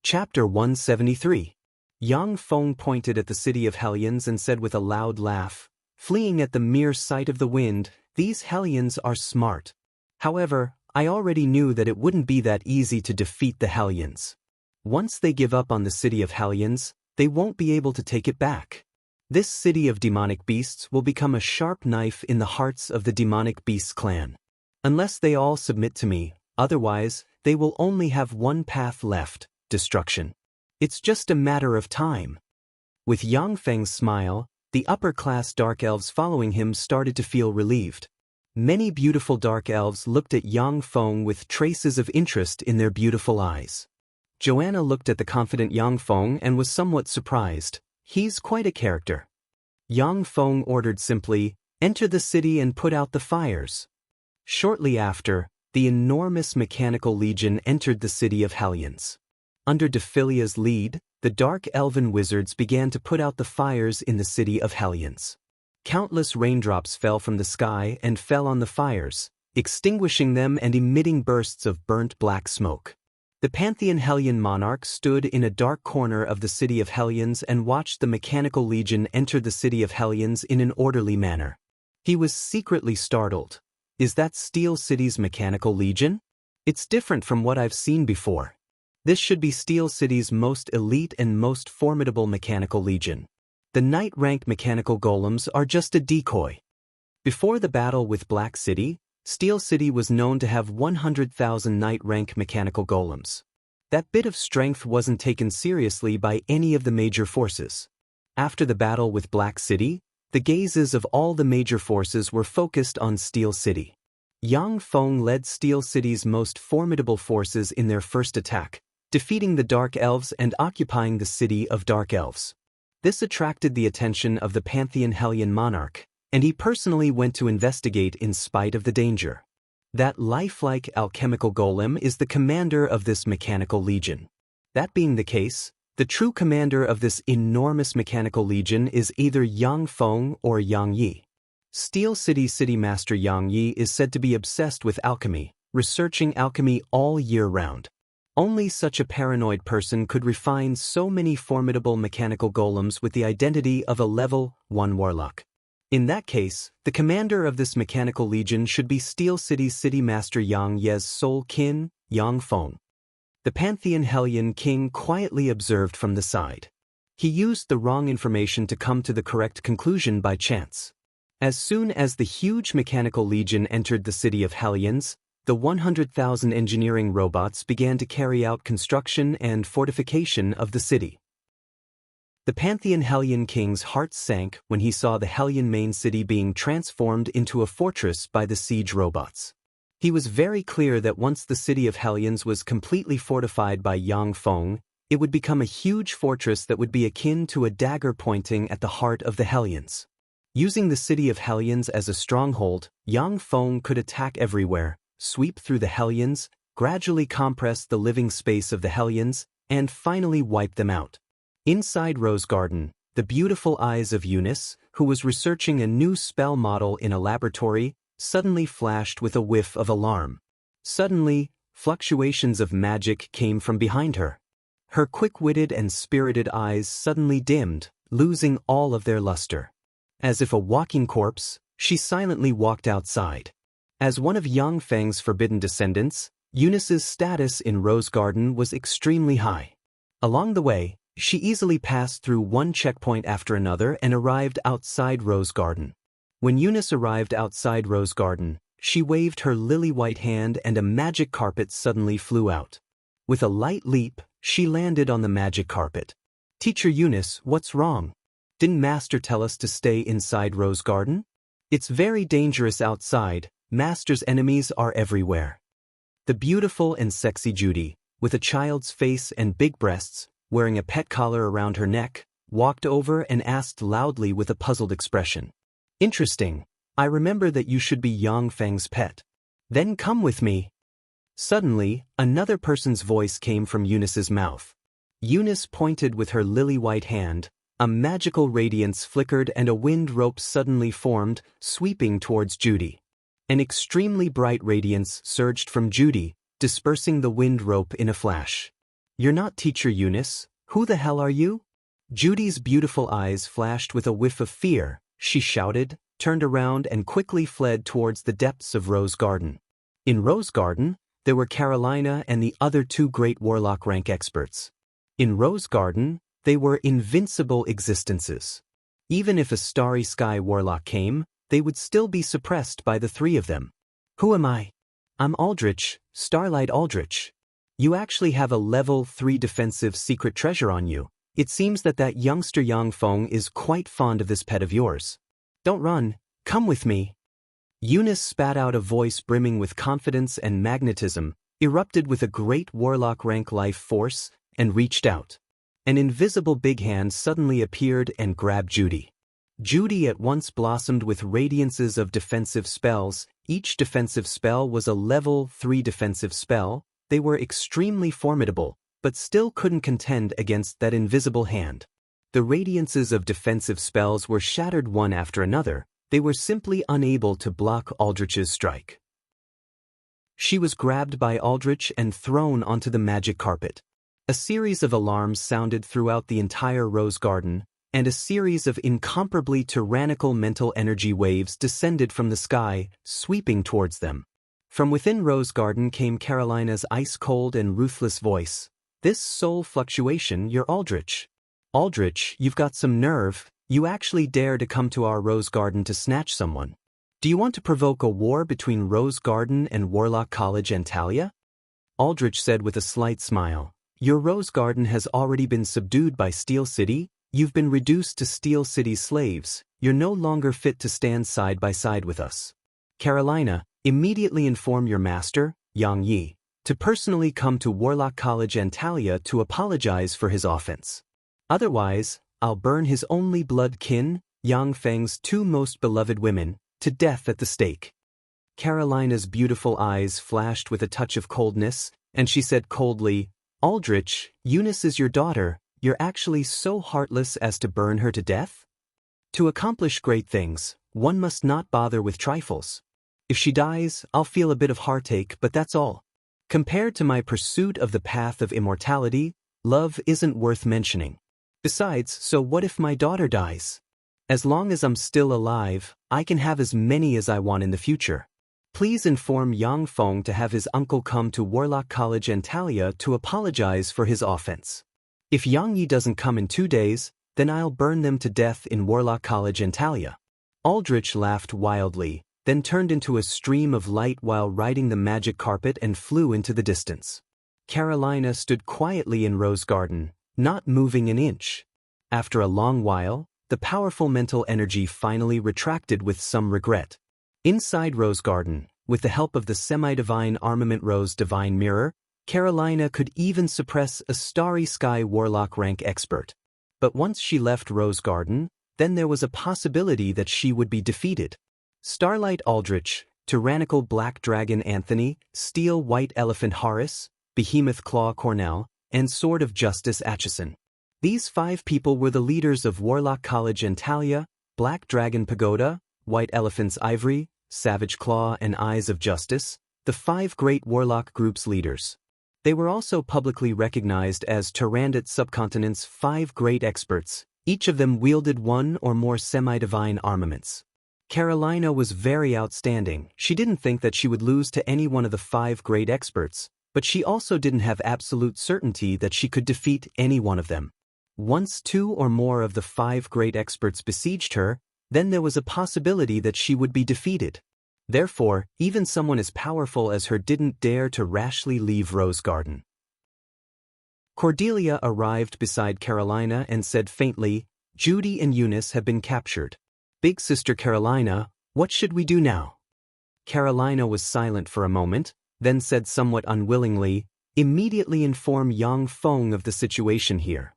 Chapter 173. Yang Feng pointed at the city of Hellions and said with a loud laugh, "Fleeing at the mere sight of the wind, these Hellions are smart. However, I already knew that it wouldn't be that easy to defeat the Hellions. Once they give up on the city of Hellions, they won't be able to take it back. This city of demonic beasts will become a sharp knife in the hearts of the demonic beasts clan. Unless they all submit to me, otherwise, they will only have one path left: destruction. It's just a matter of time." With Yang Feng's smile, the upper-class dark elves following him started to feel relieved. Many beautiful dark elves looked at Yang Feng with traces of interest in their beautiful eyes. Joanna looked at the confident Yang Feng and was somewhat surprised. He's quite a character. Yang Feng ordered simply, "Enter the city and put out the fires." Shortly after, the enormous mechanical legion entered the city of Hellions. Under Dephilia's lead, the dark elven wizards began to put out the fires in the city of Hellions. Countless raindrops fell from the sky and fell on the fires, extinguishing them and emitting bursts of burnt black smoke. The Pantheon Hellion monarch stood in a dark corner of the city of Hellions and watched the mechanical legion enter the city of Hellions in an orderly manner. He was secretly startled. Is that Steel City's mechanical legion? It's different from what I've seen before. This should be Steel City's most elite and most formidable mechanical legion. The knight-rank mechanical golems are just a decoy. Before the battle with Black City, Steel City was known to have 100,000 knight-rank mechanical golems. That bit of strength wasn't taken seriously by any of the major forces. After the battle with Black City, the gazes of all the major forces were focused on Steel City. Yang Feng led Steel City's most formidable forces in their first attack, defeating the Dark Elves and occupying the city of Dark Elves. This attracted the attention of the Pantheon Hellion monarch, and he personally went to investigate in spite of the danger. That lifelike alchemical golem is the commander of this mechanical legion. That being the case, the true commander of this enormous mechanical legion is either Yang Feng or Yang Yi. Steel City's city master Yang Yi is said to be obsessed with alchemy, researching alchemy all year round. Only such a paranoid person could refine so many formidable mechanical golems with the identity of a level 1 warlock. In that case, the commander of this mechanical legion should be Steel City's city master Yang Ye's sole kin, Yang Feng. The Pantheon Hellion king quietly observed from the side. He used the wrong information to come to the correct conclusion by chance. As soon as the huge mechanical legion entered the city of Hellions, the 100,000 engineering robots began to carry out construction and fortification of the city. The Pantheon Hellion king's heart sank when he saw the Hellion main city being transformed into a fortress by the siege robots. He was very clear that once the city of Hellions was completely fortified by Yang Feng, it would become a huge fortress that would be akin to a dagger pointing at the heart of the Hellions. Using the city of Hellions as a stronghold, Yang Feng could attack everywhere, sweep through the Hellions, gradually compress the living space of the Hellions, and finally wipe them out. Inside Rose Garden, the beautiful eyes of Eunice, who was researching a new spell model in a laboratory, suddenly flashed with a whiff of alarm. Suddenly, fluctuations of magic came from behind her. Her quick-witted and spirited eyes suddenly dimmed, losing all of their luster. As if a walking corpse, she silently walked outside. As one of Yang Feng's forbidden descendants, Eunice's status in Rose Garden was extremely high. Along the way, she easily passed through one checkpoint after another and arrived outside Rose Garden. When Eunice arrived outside Rose Garden, she waved her lily-white hand and a magic carpet suddenly flew out. With a light leap, she landed on the magic carpet. "Teacher Eunice, what's wrong? Didn't Master tell us to stay inside Rose Garden? It's very dangerous outside. Master's enemies are everywhere." The beautiful and sexy Judy, with a child's face and big breasts, wearing a pet collar around her neck, walked over and asked loudly with a puzzled expression, "Interesting. I remember that you should be Yang Feng's pet. Then come with me." Suddenly, another person's voice came from Eunice's mouth. Eunice pointed with her lily-white hand, a magical radiance flickered and a wind rope suddenly formed, sweeping towards Judy. An extremely bright radiance surged from Judy, dispersing the wind rope in a flash. You're not Teacher Eunice. Who the hell are you? Judy's beautiful eyes flashed with a whiff of fear. She shouted, turned around and quickly fled towards the depths of Rose Garden. In Rose Garden, there were Carolina and the other two great warlock rank experts. In Rose Garden, they were invincible existences. Even if a Starry Sky warlock came, they would still be suppressed by the three of them. Who am I? I'm Aldrich, Starlight Aldrich. You actually have a level 3 defensive secret treasure on you. It seems that youngster Yang Feng is quite fond of this pet of yours. Don't run, come with me. Eunice spat out a voice brimming with confidence and magnetism, erupted with a great warlock rank life force, and reached out. An invisible big hand suddenly appeared and grabbed Judy. Judy at once blossomed with radiances of defensive spells. Each defensive spell was a level 3 defensive spell. They were extremely formidable, but still couldn't contend against that invisible hand. The radiances of defensive spells were shattered one after another. They were simply unable to block Aldrich's strike. She was grabbed by Aldrich and thrown onto the magic carpet. A series of alarms sounded throughout the entire Rose Garden, and a series of incomparably tyrannical mental energy waves descended from the sky, sweeping towards them. From within Rose Garden came Carolina's ice-cold and ruthless voice. This soul fluctuation, you're Aldrich. Aldrich, you've got some nerve. You actually dare to come to our Rose Garden to snatch someone. Do you want to provoke a war between Rose Garden and Warlock College Antalya? Aldrich said with a slight smile. Your Rose Garden has already been subdued by Steel City. You've been reduced to Steel City's slaves. You're no longer fit to stand side by side with us. Carolina, immediately inform your master, Yang Yi, to personally come to Warlock College Antalya to apologize for his offense. Otherwise, I'll burn his only blood kin, Yang Feng's two most beloved women, to death at the stake. Carolina's beautiful eyes flashed with a touch of coldness, and she said coldly, Aldrich, Eunice is your daughter. You're actually so heartless as to burn her to death? To accomplish great things, one must not bother with trifles. If she dies, I'll feel a bit of heartache, but that's all. Compared to my pursuit of the path of immortality, love isn't worth mentioning. Besides, so what if my daughter dies? As long as I'm still alive, I can have as many as I want in the future. Please inform Yang Feng to have his uncle come to Warlock College Antalya to apologize for his offense. If Yang Yi doesn't come in 2 days, then I'll burn them to death in Warlock College Antalya. Aldrich laughed wildly, then turned into a stream of light while riding the magic carpet and flew into the distance. Carolina stood quietly in Rose Garden, not moving an inch. After a long while, the powerful mental energy finally retracted with some regret. Inside Rose Garden, with the help of the semi-divine armament Rose Divine Mirror, Carolina could even suppress a Starry Sky Warlock rank expert. But once she left Rose Garden, then there was a possibility that she would be defeated. Starlight Aldrich, Tyrannical Black Dragon Anthony, Steel White Elephant Horace, Behemoth Claw Cornell, and Sword of Justice Atchison. These 5 people were the leaders of Warlock College Antalya, Black Dragon Pagoda, White Elephant's Ivory, Savage Claw and Eyes of Justice, the 5 great warlock groups' leaders. They were also publicly recognized as Tyrannid Subcontinent's 5 great experts. Each of them wielded one or more semi-divine armaments. Carolina was very outstanding. She didn't think that she would lose to any one of the 5 great experts, but she also didn't have absolute certainty that she could defeat any one of them. Once 2 or more of the 5 great experts besieged her, then there was a possibility that she would be defeated. Therefore, even someone as powerful as her didn't dare to rashly leave Rose Garden. Cordelia arrived beside Carolina and said faintly, Judy and Eunice have been captured. Big Sister Carolina, what should we do now? Carolina was silent for a moment, then said somewhat unwillingly, immediately inform Yang Feng of the situation here.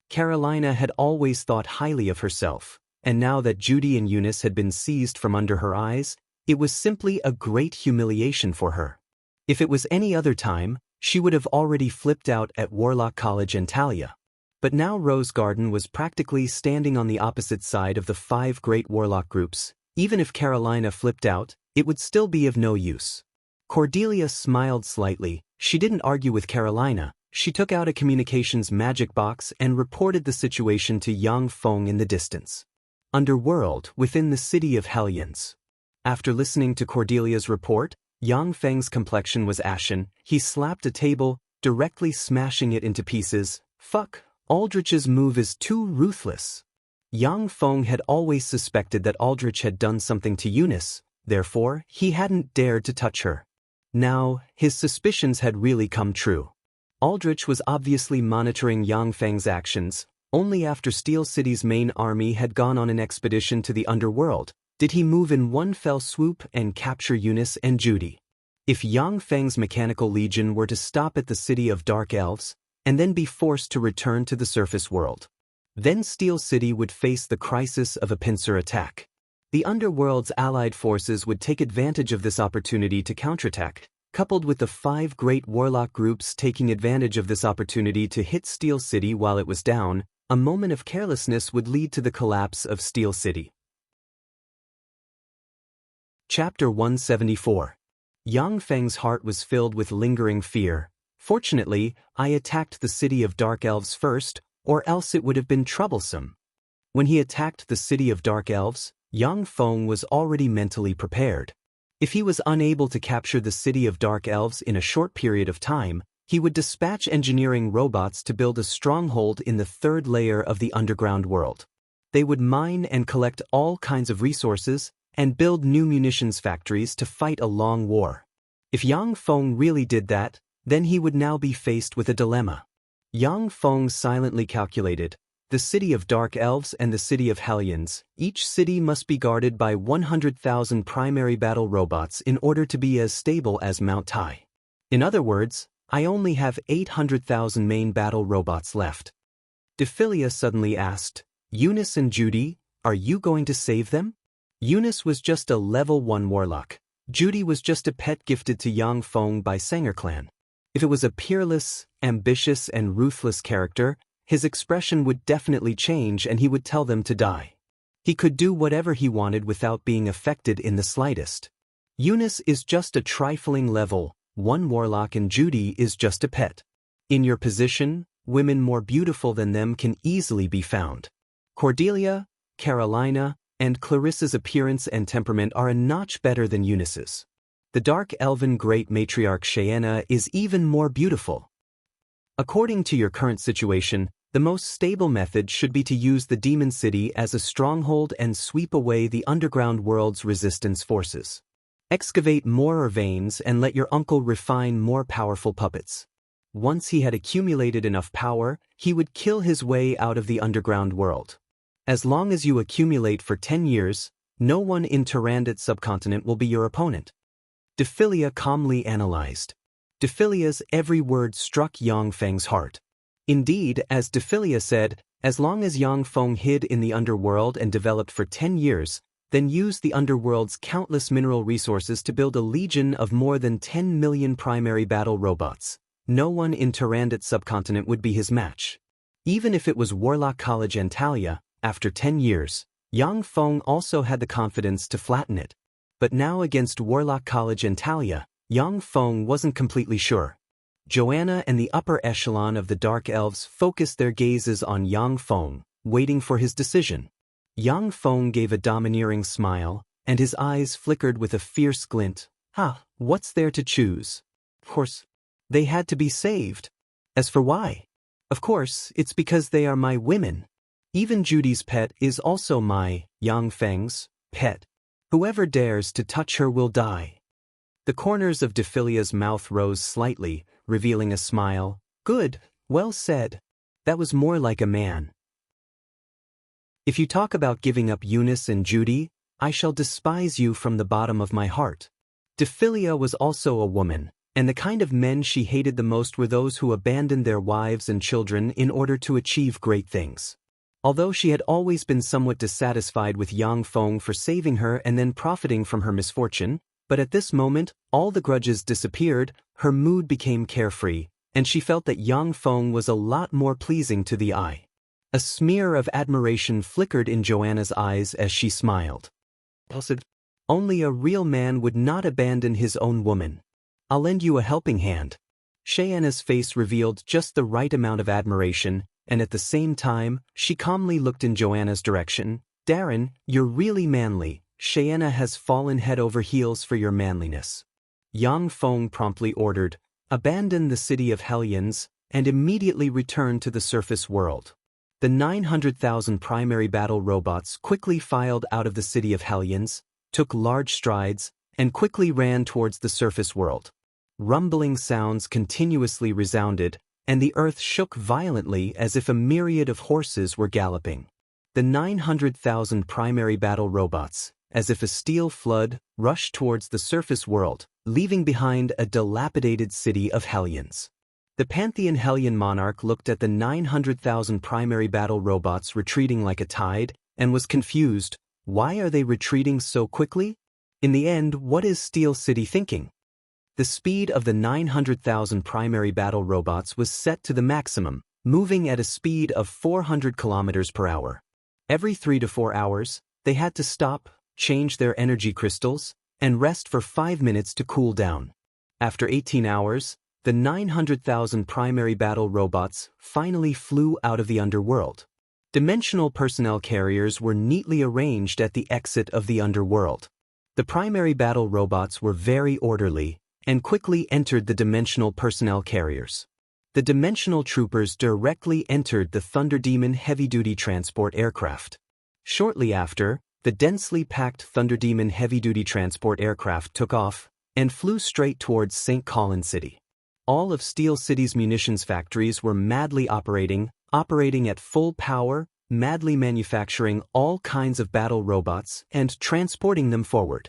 Carolina had always thought highly of herself, and now that Judy and Eunice had been seized from under her eyes, it was simply a great humiliation for her. If it was any other time, she would have already flipped out at Warlock College Antalya. But now Rose Garden was practically standing on the opposite side of the 5 great warlock groups. Even if Carolina flipped out, it would still be of no use. Cordelia smiled slightly. She didn't argue with Carolina. She took out a communications magic box and reported the situation to Yang Feng in the distance. Underworld, within the city of Hellions. After listening to Cordelia's report, Yang Feng's complexion was ashen. He slapped a table, directly smashing it into pieces. Fuck, Aldrich's move is too ruthless. Yang Feng had always suspected that Aldrich had done something to Eunice, therefore, he hadn't dared to touch her. Now, his suspicions had really come true. Aldrich was obviously monitoring Yang Feng's actions. Only after Steel City's main army had gone on an expedition to the underworld did he move in one fell swoop and capture Eunice and Judy. If Yang Feng's mechanical legion were to stop at the city of Dark Elves, and then be forced to return to the surface world, then Steel City would face the crisis of a pincer attack. The underworld's allied forces would take advantage of this opportunity to counterattack, coupled with the 5 great warlock groups taking advantage of this opportunity to hit Steel City while it was down. A moment of carelessness would lead to the collapse of Steel City. Chapter 174. Yang Feng's heart was filled with lingering fear. Fortunately, I attacked the city of Dark Elves first, or else it would have been troublesome. When he attacked the city of Dark Elves, Yang Feng was already mentally prepared. If he was unable to capture the city of Dark Elves in a short period of time, he would dispatch engineering robots to build a stronghold in the 3rd layer of the underground world. They would mine and collect all kinds of resources and build new munitions factories to fight a long war. If Yang Feng really did that, then he would now be faced with a dilemma. Yang Feng silently calculated, the city of Dark Elves and the city of Hellions, each city must be guarded by 100,000 primary battle robots in order to be as stable as Mount Tai. In other words, I only have 800,000 main battle robots left. Dephilia suddenly asked, Eunice and Judy, are you going to save them? Eunice was just a level 1 warlock. Judy was just a pet gifted to Yang Feng by Sanger clan. If it was a peerless, ambitious and ruthless character, his expression would definitely change and he would tell them to die. He could do whatever he wanted without being affected in the slightest. Eunice is just a trifling level 1 warlock and Judy is just a pet. In your position, women more beautiful than them can easily be found. Cordelia, Carolina, and Clarissa's appearance and temperament are a notch better than Eunice's. The dark elven great matriarch Xianxia is even more beautiful. According to your current situation, the most stable method should be to use the Demon City as a stronghold and sweep away the underground world's resistance forces. Excavate more veins and let your uncle refine more powerful puppets. Once he had accumulated enough power, he would kill his way out of the underground world. As long as you accumulate for 10 years, no one in Tyrannid subcontinent will be your opponent. Dephilia calmly analyzed. Dephilia's every word struck Yang Feng's heart. Indeed, as Dephilia said, as long as Yang Feng hid in the underworld and developed for 10 years, then used the underworld's countless mineral resources to build a legion of more than 10 million primary battle robots, no one in Tyrannid subcontinent would be his match. Even if it was Warlock College Antalya, after 10 years, Yang Feng also had the confidence to flatten it. But now against Warlock College Antalya, Yang Feng wasn't completely sure. Joanna and the upper echelon of the Dark Elves focused their gazes on Yang Feng, waiting for his decision. Yang Feng gave a domineering smile, and his eyes flickered with a fierce glint. What's there to choose? Of course, they had to be saved. As for why? Of course, it's because they are my women. Even Judy's pet is also my, Yang Feng's, pet. Whoever dares to touch her will die. The corners of Dephilia's mouth rose slightly, revealing a smile. Good, well said. That was more like a man. If you talk about giving up Eunice and Judy, I shall despise you from the bottom of my heart. Dephilia was also a woman, and the kind of men she hated the most were those who abandoned their wives and children in order to achieve great things. Although she had always been somewhat dissatisfied with Yang Feng for saving her and then profiting from her misfortune, but at this moment, all the grudges disappeared, her mood became carefree, and she felt that Yang Feng was a lot more pleasing to the eye. A smear of admiration flickered in Joanna's eyes as she smiled. Only a real man would not abandon his own woman. I'll lend you a helping hand. Xianxia's face revealed just the right amount of admiration, and at the same time, she calmly looked in Joanna's direction. Darren, you're really manly. Xianxia has fallen head over heels for your manliness. Yang Feng promptly ordered, abandon the city of Hellions, and immediately return to the surface world. The 900,000 primary battle robots quickly filed out of the city of Hellions, took large strides, and quickly ran towards the surface world. Rumbling sounds continuously resounded, and the earth shook violently as if a myriad of horses were galloping. The 900,000 primary battle robots, as if a steel flood, rushed towards the surface world, leaving behind a dilapidated city of Hellions. The Pantheon Hellion monarch looked at the 900,000 primary battle robots retreating like a tide, and was confused. Why are they retreating so quickly? In the end, what is Steel City thinking? The speed of the 900,000 primary battle robots was set to the maximum, moving at a speed of 400 kilometers per hour. Every 3 to 4 hours, they had to stop, change their energy crystals, and rest for 5 minutes to cool down. After 18 hours, the 900,000 primary battle robots finally flew out of the underworld. Dimensional personnel carriers were neatly arranged at the exit of the underworld. The primary battle robots were very orderly, and quickly entered the dimensional personnel carriers. The dimensional troopers directly entered the Thunder Demon heavy-duty transport aircraft. Shortly after, the densely packed Thunder Demon heavy-duty transport aircraft took off and flew straight towards St. Colin City. All of Steel City's munitions factories were madly operating at full power, madly manufacturing all kinds of battle robots and transporting them forward.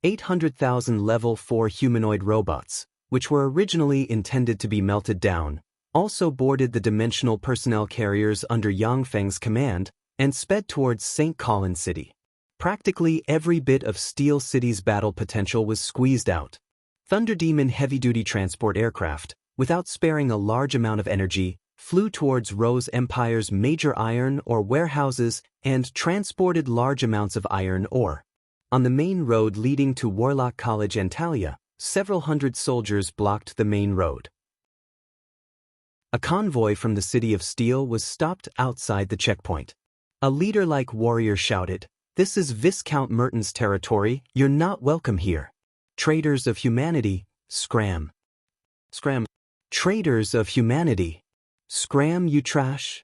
800,000 Level 4 humanoid robots, which were originally intended to be melted down, also boarded the dimensional personnel carriers under Yang Feng's command and sped towards St. Colin City. Practically every bit of Steel City's battle potential was squeezed out. Thunder Demon heavy-duty transport aircraft, without sparing a large amount of energy, flew towards Rose Empire's major iron ore warehouses and transported large amounts of iron ore. On the main road leading to Warlock College Antalya, several hundred soldiers blocked the main road. A convoy from the City of Steel was stopped outside the checkpoint. A leader-like warrior shouted, "This is Viscount Merton's territory, you're not welcome here. Traitors of humanity, scram. Scram. Traitors of humanity. Scram, you trash."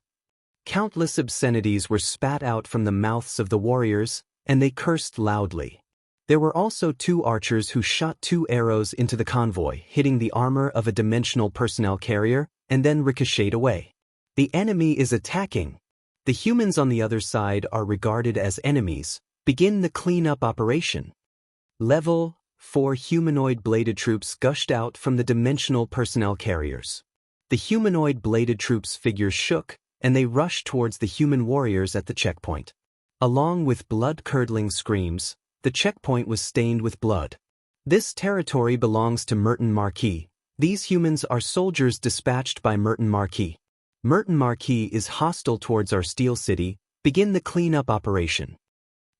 Countless obscenities were spat out from the mouths of the warriors, and they cursed loudly. There were also 2 archers who shot 2 arrows into the convoy, hitting the armor of a dimensional personnel carrier, and then ricocheted away. The enemy is attacking. The humans on the other side are regarded as enemies. Begin the cleanup operation. Level 4 humanoid bladed troops gushed out from the dimensional personnel carriers. The humanoid bladed troops' figures shook, and they rushed towards the human warriors at the checkpoint. Along with blood-curdling screams, the checkpoint was stained with blood. This territory belongs to Merton Marquis. These humans are soldiers dispatched by Merton Marquis. Merton Marquis is hostile towards our Steel City. Begin the cleanup operation.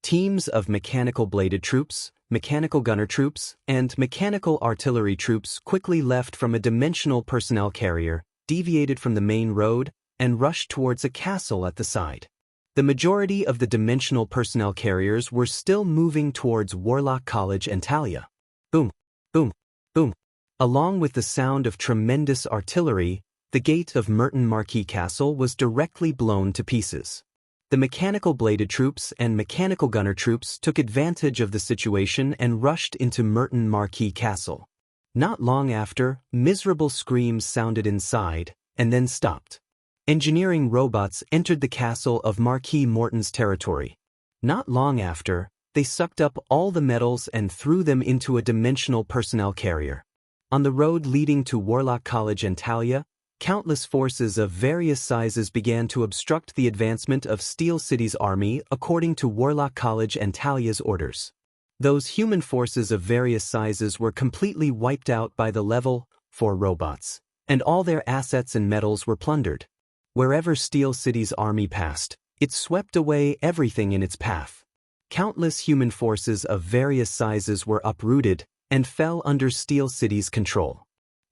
Teams of mechanical bladed troops, mechanical gunner troops, and mechanical artillery troops quickly left from a dimensional personnel carrier, deviated from the main road, and rushed towards a castle at the side. The majority of the dimensional personnel carriers were still moving towards Warlock College Antalya. Boom, boom, boom. Along with the sound of tremendous artillery, the gate of Merton Marquis Castle was directly blown to pieces. The mechanical bladed troops and mechanical gunner troops took advantage of the situation and rushed into Merton Marquis Castle. Not long after, miserable screams sounded inside, and then stopped. Engineering robots entered the castle of Marquis Morton's territory. Not long after, they sucked up all the metals and threw them into a dimensional personnel carrier. On the road leading to Warlock College Antalya, countless forces of various sizes began to obstruct the advancement of Steel City's army according to Warlock College Antalya's orders. Those human forces of various sizes were completely wiped out by the Level 4 robots, and all their assets and metals were plundered. Wherever Steel City's army passed, it swept away everything in its path. Countless human forces of various sizes were uprooted and fell under Steel City's control.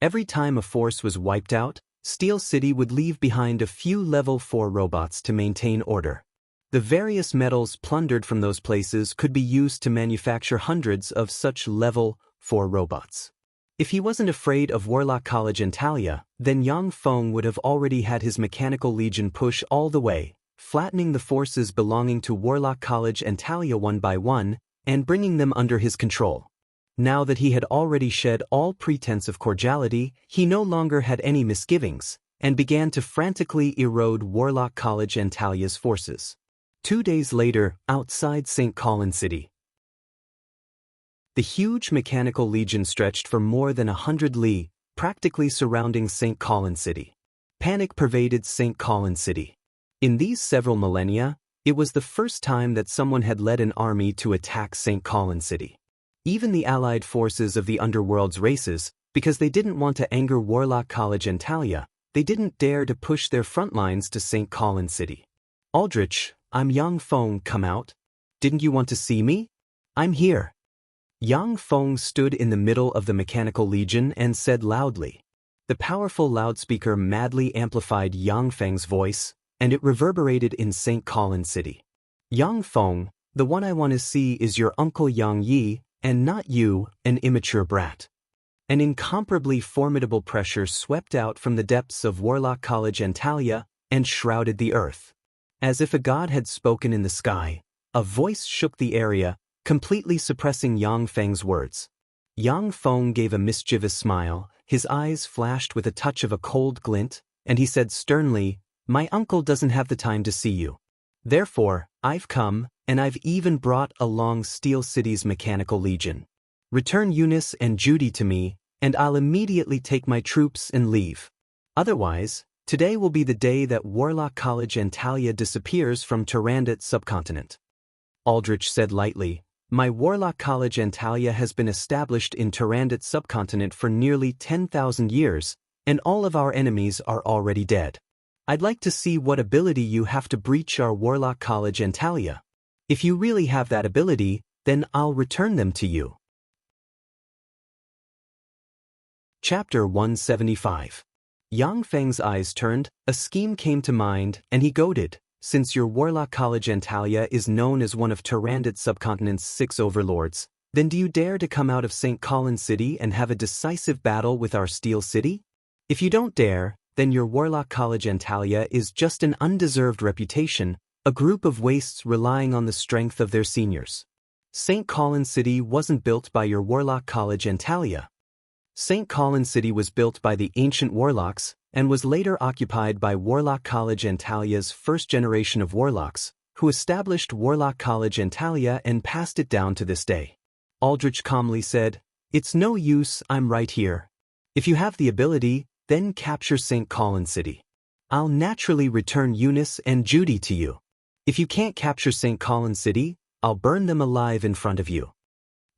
Every time a force was wiped out, Steel City would leave behind a few level 4 robots to maintain order. The various metals plundered from those places could be used to manufacture hundreds of such level 4 robots. If he wasn't afraid of Warlock College and Talia, then Yang Feng would have already had his Mechanical Legion push all the way, flattening the forces belonging to Warlock College and Talia one by one, and bringing them under his control. Now that he had already shed all pretense of cordiality, he no longer had any misgivings, and began to frantically erode Warlock College and Talia's forces. 2 days later, outside St. Colin City. The huge Mechanical Legion stretched for more than 100 li, practically surrounding St. Colin City. Panic pervaded St. Colin City. In these several millennia, it was the first time that someone had led an army to attack St. Colin City. Even the allied forces of the underworld's races, because they didn't want to anger Warlock College and Talia, they didn't dare to push their front lines to St. Colin City. Aldrich, I'm Yang Feng, come out. Didn't you want to see me? I'm here. Yang Feng stood in the middle of the Mechanical Legion and said loudly. The powerful loudspeaker madly amplified Yang Feng's voice, and it reverberated in St. Colin City. Yang Feng, the one I want to see is your uncle Yang Yi, and not you, an immature brat. An incomparably formidable pressure swept out from the depths of Warlock College and Talia and shrouded the earth. As if a god had spoken in the sky, a voice shook the area, completely suppressing Yang Feng's words. Yang Feng gave a mischievous smile, his eyes flashed with a touch of a cold glint, and he said sternly, My uncle doesn't have the time to see you. Therefore, I've come, and I've even brought along Steel City's Mechanical Legion. Return Eunice and Judy to me, and I'll immediately take my troops and leave. Otherwise, today will be the day that Warlock College and Talia disappears from Tyrannid subcontinent. Aldrich said lightly, My Warlock College and Talia has been established in Tyrannid subcontinent for nearly 10,000 years, and all of our enemies are already dead. I'd like to see what ability you have to breach our Warlock College and Talia. If you really have that ability, then I'll return them to you. Chapter 175. Yang Feng's eyes turned, a scheme came to mind, and he goaded, Since your Warlock College and Talia is known as one of Tyrannid subcontinent's 6 overlords, then do you dare to come out of St. Colin City and have a decisive battle with our Steel City? If you don't dare, then your Warlock College and Talia is just an undeserved reputation, a group of wastes relying on the strength of their seniors. St. Colin City wasn't built by your Warlock College and Talia. St. Colin City was built by the ancient warlocks, and was later occupied by Warlock College and Talia's first generation of warlocks, who established Warlock College and Talia and passed it down to this day. Aldrich calmly said, It's no use, I'm right here. If you have the ability, then capture St. Colin City. I'll naturally return Eunice and Judy to you. If you can't capture St. Colin City, I'll burn them alive in front of you.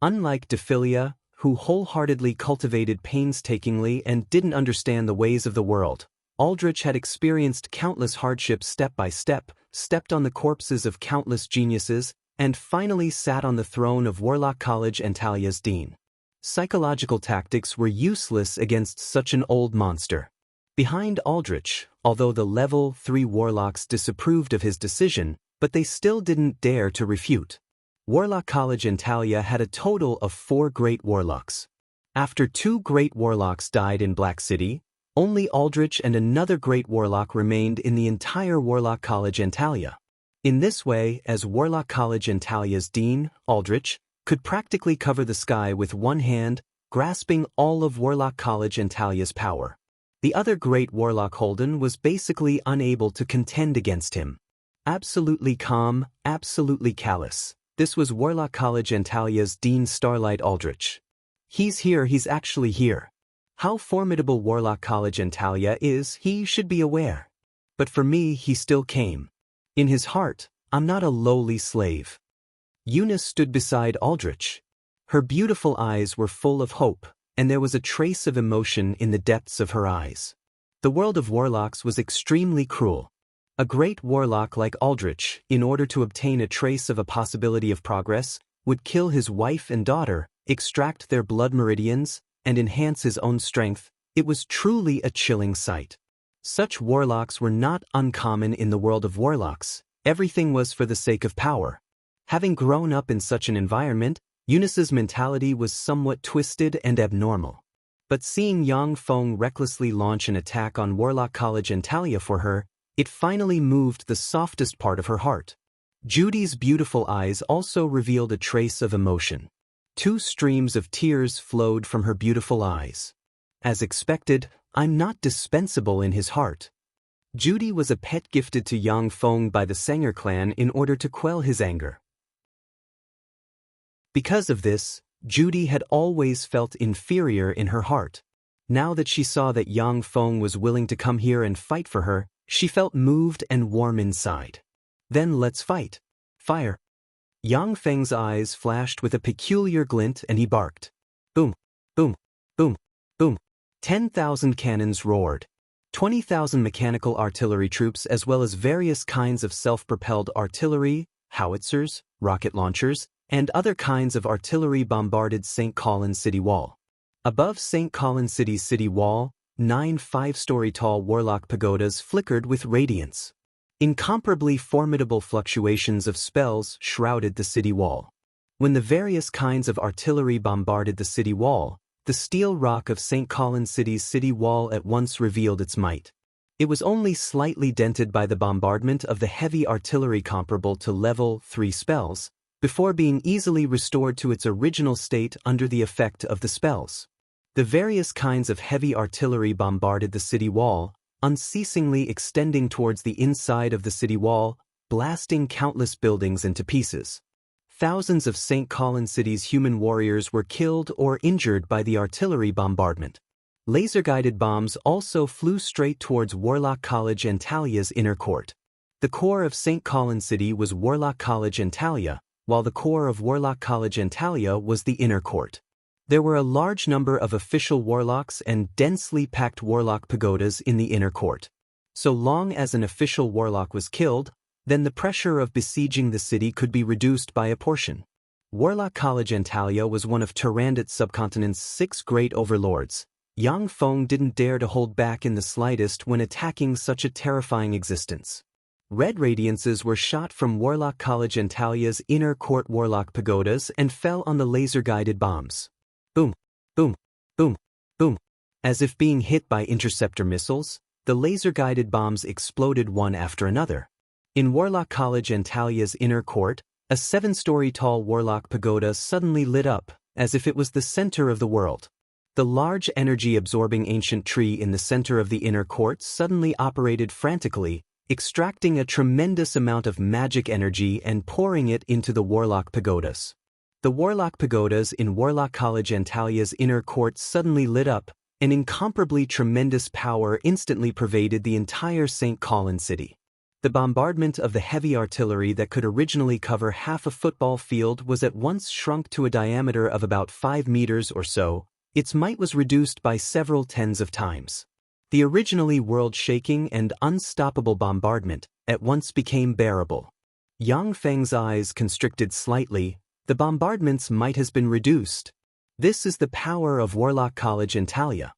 Unlike Dephilia, who wholeheartedly cultivated painstakingly and didn't understand the ways of the world, Aldrich had experienced countless hardships step by step, stepped on the corpses of countless geniuses, and finally sat on the throne of Warlock College and Talia's dean. Psychological tactics were useless against such an old monster. Behind Aldrich, although the level 3 warlocks disapproved of his decision, but they still didn't dare to refute. Warlock College and Talia had a total of 4 great warlocks. After 2 great warlocks died in Black City, only Aldrich and another great warlock remained in the entire Warlock College and Talia. In this way, as Warlock College and Talia's dean, Aldrich could practically cover the sky with one hand, grasping all of Warlock College and Talia's power. The other great warlock Holden was basically unable to contend against him. Absolutely calm, absolutely callous. This was Warlock College and Talia's Dean Starlight Aldrich. He's here, he's actually here. How formidable Warlock College and Talia is, he should be aware. But for me, he still came. In his heart, I'm not a lowly slave. Eunice stood beside Aldrich. Her beautiful eyes were full of hope, and there was a trace of emotion in the depths of her eyes. The world of warlocks was extremely cruel. A great warlock like Aldrich, in order to obtain a trace of a possibility of progress, would kill his wife and daughter, extract their blood meridians, and enhance his own strength, It was truly a chilling sight. Such warlocks were not uncommon in the world of warlocks. Everything was for the sake of power. Having grown up in such an environment, Eunice's mentality was somewhat twisted and abnormal. But seeing Yang Feng recklessly launch an attack on Warlock College and Talia for her, it finally moved the softest part of her heart. Judy's beautiful eyes also revealed a trace of emotion. 2 streams of tears flowed from her beautiful eyes. As expected, I'm not dispensable in his heart. Judy was a pet gifted to Yang Feng by the Sanger clan in order to quell his anger. Because of this, Judy had always felt inferior in her heart. Now that she saw that Yang Feng was willing to come here and fight for her, she felt moved and warm inside. Then let's fight. Fire. Yang Feng's eyes flashed with a peculiar glint and he barked. Boom, boom, boom, boom. 10,000 cannons roared. 20,000 mechanical artillery troops as well as various kinds of self-propelled artillery, howitzers, rocket launchers, and other kinds of artillery bombarded St. Colin City Wall. Above St. Colin City's city wall, 9 5-story tall warlock pagodas flickered with radiance. Incomparably formidable fluctuations of spells shrouded the city wall. When the various kinds of artillery bombarded the city wall, the steel rock of St. Colin City's city wall at once revealed its might. It was only slightly dented by the bombardment of the heavy artillery comparable to level 3 spells, before being easily restored to its original state under the effect of the spells. The various kinds of heavy artillery bombarded the city wall, unceasingly extending towards the inside of the city wall, blasting countless buildings into pieces. Thousands of St. Colin City's human warriors were killed or injured by the artillery bombardment. Laser-guided bombs also flew straight towards Warlock College and Talia's inner court. The core of St. Colin City was Warlock College and Talia, while the core of Warlock College and Talia was the inner court. There were a large number of official warlocks and densely packed warlock pagodas in the inner court. So long as an official warlock was killed, then the pressure of besieging the city could be reduced by a portion. Warlock College and Talia was one of Tyrandot subcontinent's 6 great overlords. Yang Feng didn't dare to hold back in the slightest when attacking such a terrifying existence. Red radiances were shot from Warlock College and Talia's inner court warlock pagodas and fell on the laser-guided bombs. Boom, boom, boom, boom. As if being hit by interceptor missiles, the laser-guided bombs exploded one after another. In Warlock College and Talia's inner court, a 7-story tall warlock pagoda suddenly lit up, as if it was the center of the world. The large energy-absorbing ancient tree in the center of the inner court suddenly operated frantically, extracting a tremendous amount of magic energy and pouring it into the warlock pagodas. The warlock pagodas in Warlock College and Talia's inner court suddenly lit up, and incomparably tremendous power instantly pervaded the entire St. Colin City. The bombardment of the heavy artillery that could originally cover half a football field was at once shrunk to a diameter of about 5 meters or so. Its might was reduced by several tens of times. The originally world-shaking and unstoppable bombardment at once became bearable. Yang Feng's eyes constricted slightly. The bombardment's might has been reduced. This is the power of Warlock College and Talia.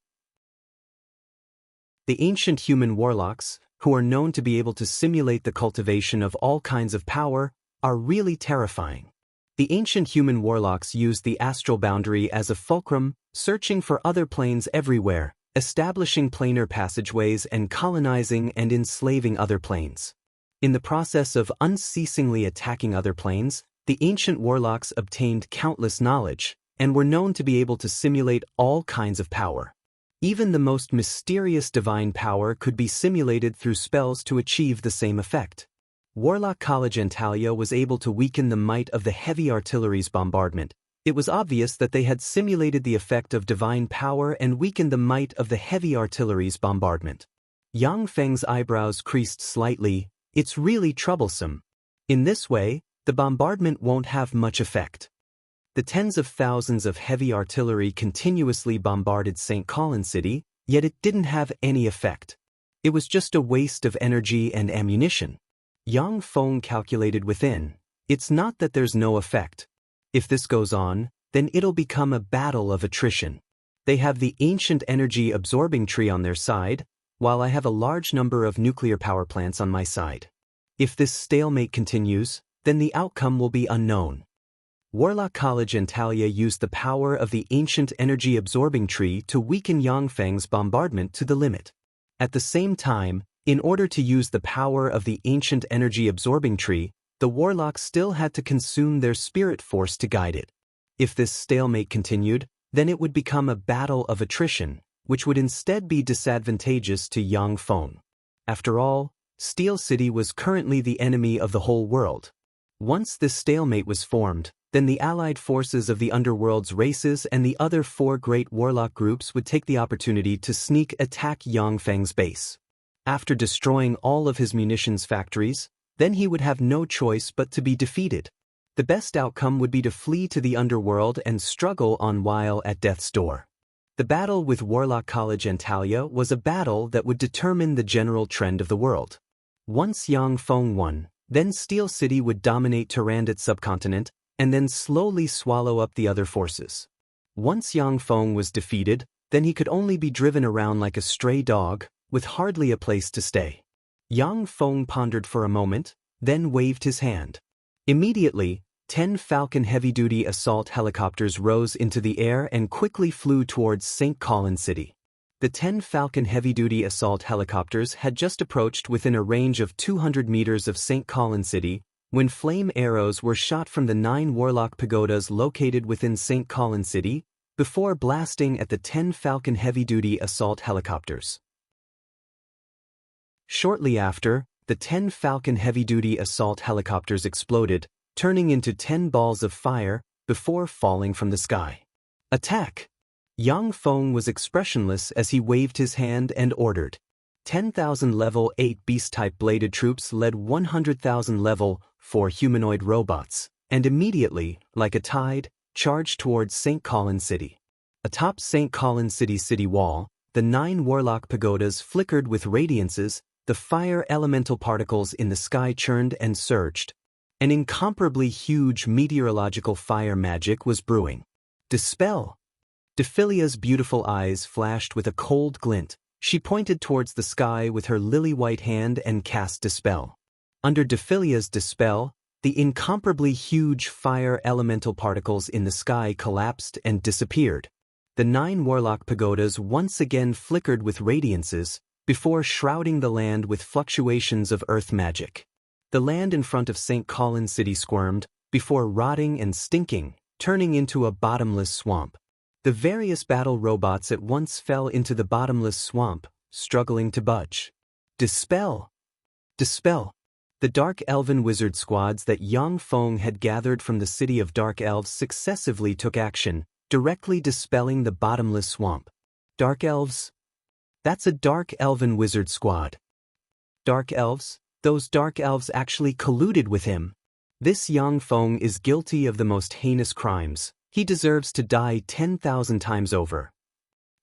The ancient human warlocks, who are known to be able to simulate the cultivation of all kinds of power, are really terrifying. The ancient human warlocks used the astral boundary as a fulcrum, searching for other planes everywhere, establishing planar passageways and colonizing and enslaving other planes. In the process of unceasingly attacking other planes, the ancient warlocks obtained countless knowledge, and were known to be able to simulate all kinds of power. Even the most mysterious divine power could be simulated through spells to achieve the same effect. Warlock College and Talia was able to weaken the might of the heavy artillery's bombardment. It was obvious that they had simulated the effect of divine power and weakened the might of the heavy artillery's bombardment. Yang Feng's eyebrows creased slightly. It's really troublesome. In this way, the bombardment won't have much effect. The tens of thousands of heavy artillery continuously bombarded St. Colin City, yet it didn't have any effect. It was just a waste of energy and ammunition. Yang Feng calculated within. It's not that there's no effect. If this goes on, then it'll become a battle of attrition. They have the ancient energy absorbing tree on their side, while I have a large number of nuclear power plants on my side. If this stalemate continues, then the outcome will be unknown. Warlock College and Talia used the power of the ancient energy absorbing tree to weaken Yangfeng's bombardment to the limit. At the same time, in order to use the power of the ancient energy absorbing tree, the warlocks still had to consume their spirit force to guide it. If this stalemate continued, then it would become a battle of attrition, which would instead be disadvantageous to Yangfeng. After all, Steel City was currently the enemy of the whole world. Once this stalemate was formed, then the allied forces of the underworld's races and the other 4 great warlock groups would take the opportunity to sneak attack Yangfeng's base. After destroying all of his munitions factories, then he would have no choice but to be defeated. The best outcome would be to flee to the underworld and struggle on while at death's door. The battle with Warlock College and Talia was a battle that would determine the general trend of the world. Once Yangfeng won, then Steel City would dominate Tyrannid subcontinent, and then slowly swallow up the other forces. Once Yangfeng was defeated, then he could only be driven around like a stray dog, with hardly a place to stay. Yangfeng pondered for a moment, then waved his hand. Immediately, 10 Falcon heavy-duty assault helicopters rose into the air and quickly flew towards St. Colin City. The 10 Falcon heavy-duty assault helicopters had just approached within a range of 200 meters of St. Colin City, when flame arrows were shot from the 9 warlock pagodas located within St. Colin City, before blasting at the 10 Falcon heavy-duty assault helicopters. Shortly after, the 10 Falcon heavy-duty assault helicopters exploded, turning into 10 balls of fire, before falling from the sky. Attack! Yangfeng was expressionless as he waved his hand and ordered. 10,000 level 8 beast-type bladed troops led 100,000 level 4 humanoid robots, and immediately, like a tide, charged towards St. Colin City. Atop St. Colin City's city wall, the 9 warlock pagodas flickered with radiances, the fire elemental particles in the sky churned and surged. An incomparably huge meteorological fire magic was brewing. Dispel! Dephilia's beautiful eyes flashed with a cold glint. She pointed towards the sky with her lily-white hand and cast Dispel. Under Dephilia's Dispel, the incomparably huge fire elemental particles in the sky collapsed and disappeared. The 9 warlock pagodas once again flickered with radiances, before shrouding the land with fluctuations of earth magic. The land in front of St. Colin City squirmed, before rotting and stinking, turning into a bottomless swamp. The various battle robots at once fell into the bottomless swamp, struggling to budge. Dispel! Dispel! The Dark Elven wizard squads that Yangfeng had gathered from the city of Dark Elves successively took action, directly dispelling the bottomless swamp. Dark Elves? That's a Dark Elven wizard squad. Dark Elves? Those Dark Elves actually colluded with him. This Yangfeng is guilty of the most heinous crimes. He deserves to die 10,000 times over.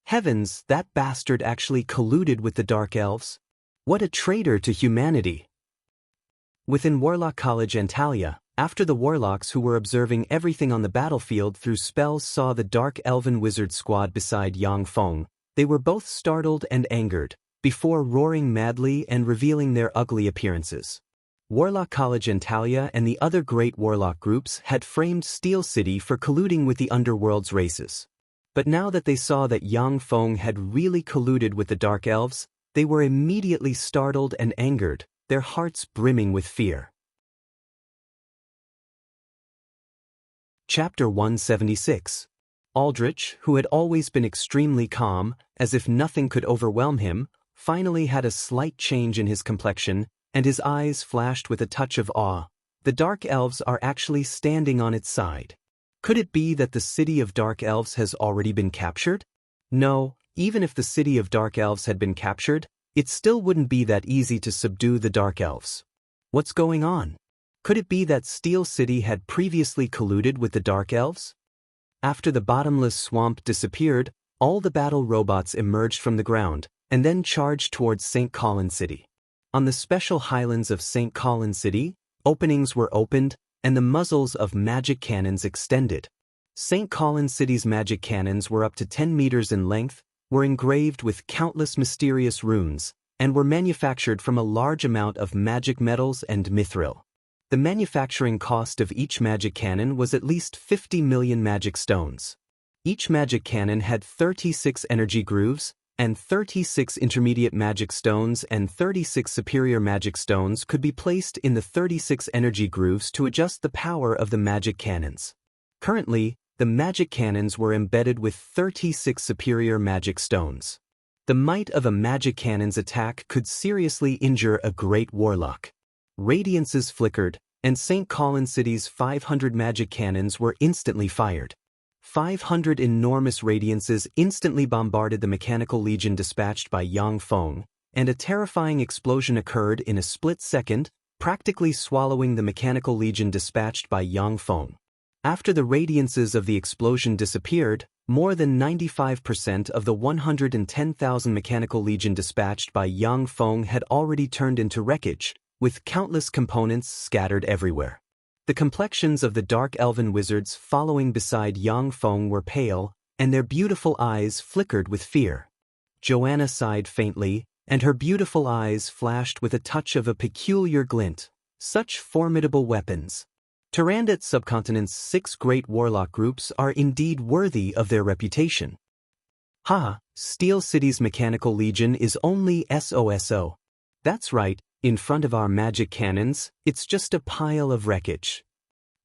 Heavens, that bastard actually colluded with the Dark Elves. What a traitor to humanity. Within Warlock College and Talia, after the warlocks who were observing everything on the battlefield through spells saw the Dark Elven wizard squad beside Yangfeng, they were both startled and angered, before roaring madly and revealing their ugly appearances. Warlock College and Talia and the other great warlock groups had framed Steel City for colluding with the underworld's races. But now that they saw that Yangfeng had really colluded with the Dark Elves, they were immediately startled and angered, their hearts brimming with fear. Chapter 176. Aldrich, who had always been extremely calm, as if nothing could overwhelm him, finally had a slight change in his complexion, and his eyes flashed with a touch of awe. The Dark Elves are actually standing on its side. Could it be that the city of Dark Elves has already been captured? No, even if the city of Dark Elves had been captured, it still wouldn't be that easy to subdue the Dark Elves. What's going on? Could it be that Steel City had previously colluded with the Dark Elves? After the bottomless swamp disappeared, all the battle robots emerged from the ground, and then charged towards St. Colin City. On the special highlands of St. Colin City, openings were opened, and the muzzles of magic cannons extended. St. Colin City's magic cannons were up to 10 meters in length, were engraved with countless mysterious runes, and were manufactured from a large amount of magic metals and mithril. The manufacturing cost of each magic cannon was at least 50 million magic stones. Each magic cannon had 36 energy grooves, and 36 intermediate magic stones and 36 superior magic stones could be placed in the 36 energy grooves to adjust the power of the magic cannons. Currently, the magic cannons were embedded with 36 superior magic stones. The might of a magic cannon's attack could seriously injure a great warlock. Radiances flickered, and St. Colin City's 500 magic cannons were instantly fired. 500 enormous radiances instantly bombarded the mechanical legion dispatched by Yang Feng, and a terrifying explosion occurred in a split second, practically swallowing the mechanical legion dispatched by Yang Feng. After the radiances of the explosion disappeared, more than 95% of the 110,000 mechanical legion dispatched by Yang Feng had already turned into wreckage, with countless components scattered everywhere. The complexions of the dark elven wizards following beside Yang Feng were pale, and their beautiful eyes flickered with fear. Joanna sighed faintly, and her beautiful eyes flashed with a touch of a peculiar glint. Such formidable weapons! Tyrandat subcontinent's 6 great warlock groups are indeed worthy of their reputation. Ha! Steel City's mechanical legion is only SOSO. That's right, in front of our magic cannons, it's just a pile of wreckage.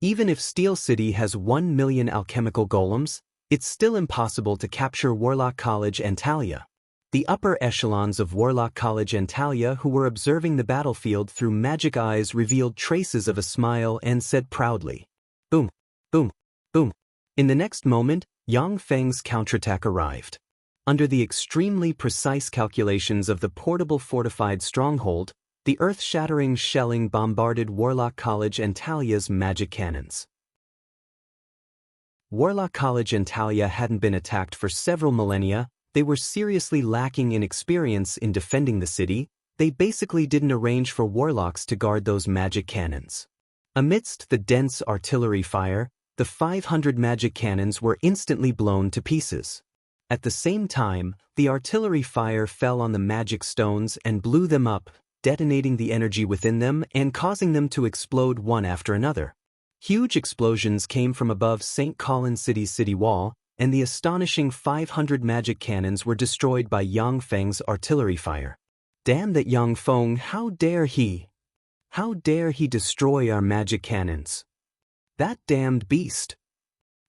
Even if Steel City has 1 million alchemical golems, it's still impossible to capture Warlock College Antalya. The upper echelons of Warlock College Antalya who were observing the battlefield through magic eyes revealed traces of a smile and said proudly, "Boom, boom, boom." In the next moment, Yang Feng's counterattack arrived. Under the extremely precise calculations of the portable fortified stronghold, the earth-shattering shelling bombarded Warlock College Antalya's magic cannons. Warlock College Antalya hadn't been attacked for several millennia. They were seriously lacking in experience in defending the city. They basically didn't arrange for warlocks to guard those magic cannons. Amidst the dense artillery fire, the 500 magic cannons were instantly blown to pieces. At the same time, the artillery fire fell on the magic stones and blew them up, detonating the energy within them and causing them to explode one after another. Huge explosions came from above St. Colin City's city wall, and the astonishing 500 magic cannons were destroyed by Yang Feng's artillery fire. Damn that Yang Feng, how dare he? How dare he destroy our magic cannons? That damned beast!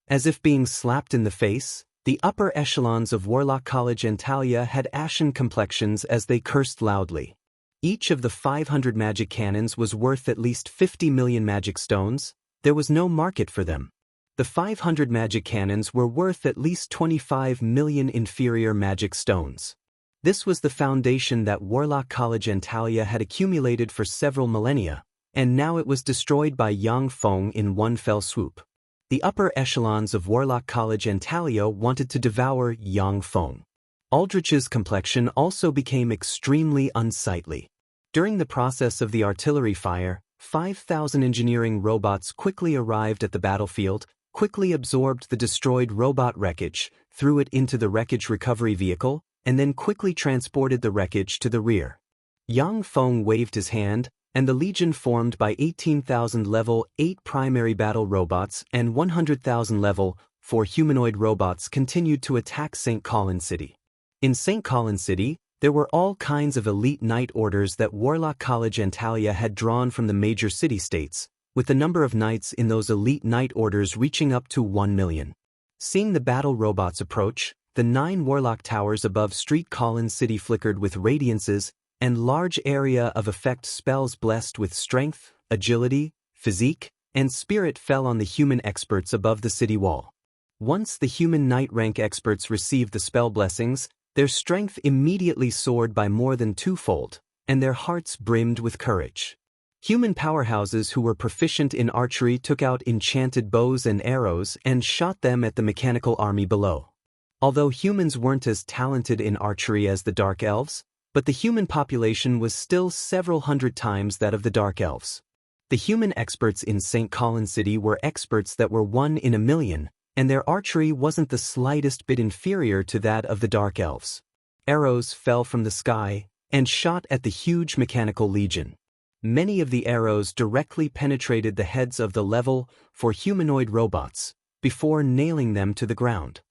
As if being slapped in the face, the upper echelons of Warlock College Antalya had ashen complexions as they cursed loudly. Each of the 500 magic cannons was worth at least 50 million magic stones. There was no market for them. The 500 magic cannons were worth at least 25 million inferior magic stones. This was the foundation that Warlock College Antalya had accumulated for several millennia, and now it was destroyed by Yang Feng in one fell swoop. The upper echelons of Warlock College Antalya wanted to devour Yang Feng. Aldrich's complexion also became extremely unsightly. During the process of the artillery fire, 5,000 engineering robots quickly arrived at the battlefield, quickly absorbed the destroyed robot wreckage, threw it into the wreckage recovery vehicle, and then quickly transported the wreckage to the rear. Yang Feng waved his hand, and the legion formed by 18,000 level 8 primary battle robots and 100,000 level 4 humanoid robots continued to attack St. Colin City. In St. Colin City, there were all kinds of elite knight orders that Warlock College Antalya had drawn from the major city-states, with the number of knights in those elite knight orders reaching up to 1 million. Seeing the battle robots approach, the 9 warlock towers above Street Colin City flickered with radiances, and large area of effect spells blessed with strength, agility, physique, and spirit fell on the human experts above the city wall. Once the human knight rank experts received the spell blessings, their strength immediately soared by more than twofold, and their hearts brimmed with courage. Human powerhouses who were proficient in archery took out enchanted bows and arrows and shot them at the mechanical army below. Although humans weren't as talented in archery as the Dark Elves, but the human population was still several hundred times that of the Dark Elves. The human experts in St. Colin City were experts that were 1 in a million, and their archery wasn't the slightest bit inferior to that of the Dark Elves. Arrows fell from the sky and shot at the huge mechanical legion. Many of the arrows directly penetrated the heads of the level 4 humanoid robots before nailing them to the ground.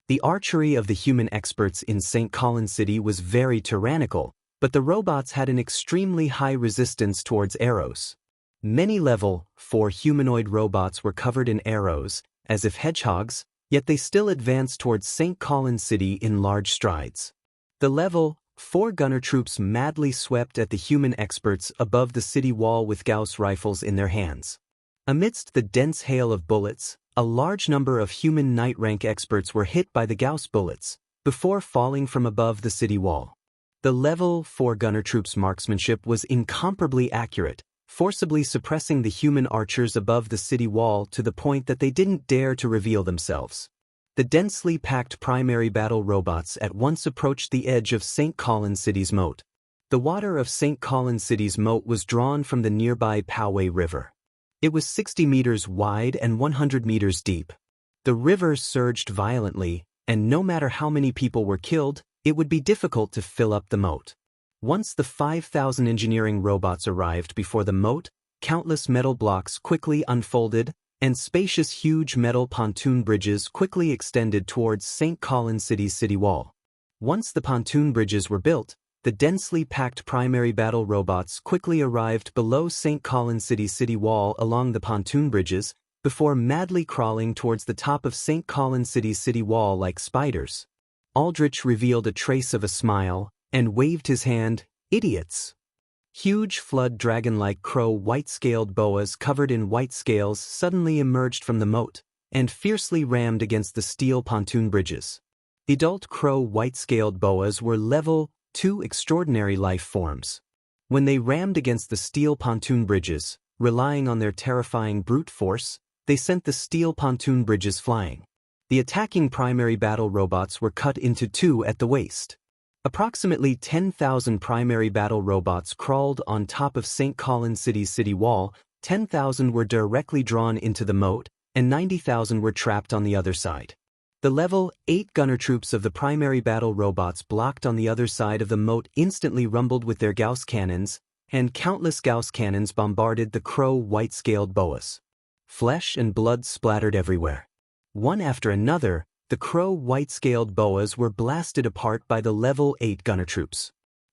The archery of the human experts in St. Colin City was very tyrannical, but the robots had an extremely high resistance towards arrows. Many level 4 humanoid robots were covered in arrows, as if hedgehogs, yet they still advanced towards St. Colin City in large strides. The level 4 gunner troops madly swept at the human experts above the city wall with Gauss rifles in their hands. Amidst the dense hail of bullets, a large number of human night rank experts were hit by the Gauss bullets before falling from above the city wall. The level 4 gunner troops' marksmanship was incomparably accurate, forcibly suppressing the human archers above the city wall to the point that they didn't dare to reveal themselves. The densely packed primary battle robots at once approached the edge of St. Colin City's moat. The water of St. Colin City's moat was drawn from the nearby Poway River. It was 60 meters wide and 100 meters deep. The river surged violently, and no matter how many people were killed, it would be difficult to fill up the moat. Once the 5,000 engineering robots arrived before the moat, countless metal blocks quickly unfolded, and spacious huge metal pontoon bridges quickly extended towards St. Colin City's city wall. Once the pontoon bridges were built, the densely packed primary battle robots quickly arrived below St. Colin City's city wall along the pontoon bridges, before madly crawling towards the top of St. Colin City's city wall like spiders. Aldrich revealed a trace of a smile and waved his hand. Idiots! Huge flood dragon-like crow white-scaled boas covered in white scales suddenly emerged from the moat and fiercely rammed against the steel pontoon bridges. Adult crow white-scaled boas were level 2 extraordinary life forms. When they rammed against the steel pontoon bridges, relying on their terrifying brute force, they sent the steel pontoon bridges flying. The attacking primary battle robots were cut into 2 at the waist. Approximately 10,000 primary battle robots crawled on top of St. Colin City's city wall, 10,000 were directly drawn into the moat, and 90,000 were trapped on the other side. The level 8 gunner troops of the primary battle robots blocked on the other side of the moat instantly rumbled with their Gauss cannons, and countless Gauss cannons bombarded the crow white-scaled boas. Flesh and blood splattered everywhere. One after another, the crow white-scaled boas were blasted apart by the level 8 gunner troops.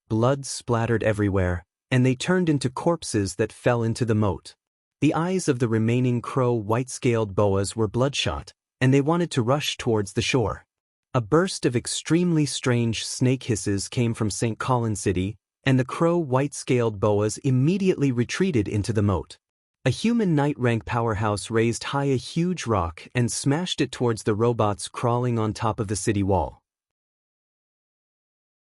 Blood splattered everywhere, and they turned into corpses that fell into the moat. The eyes of the remaining crow white-scaled boas were bloodshot, and they wanted to rush towards the shore. A burst of extremely strange snake hisses came from St. Colin City, and the crow white-scaled boas immediately retreated into the moat. A human night rank powerhouse raised high a huge rock and smashed it towards the robots crawling on top of the city wall.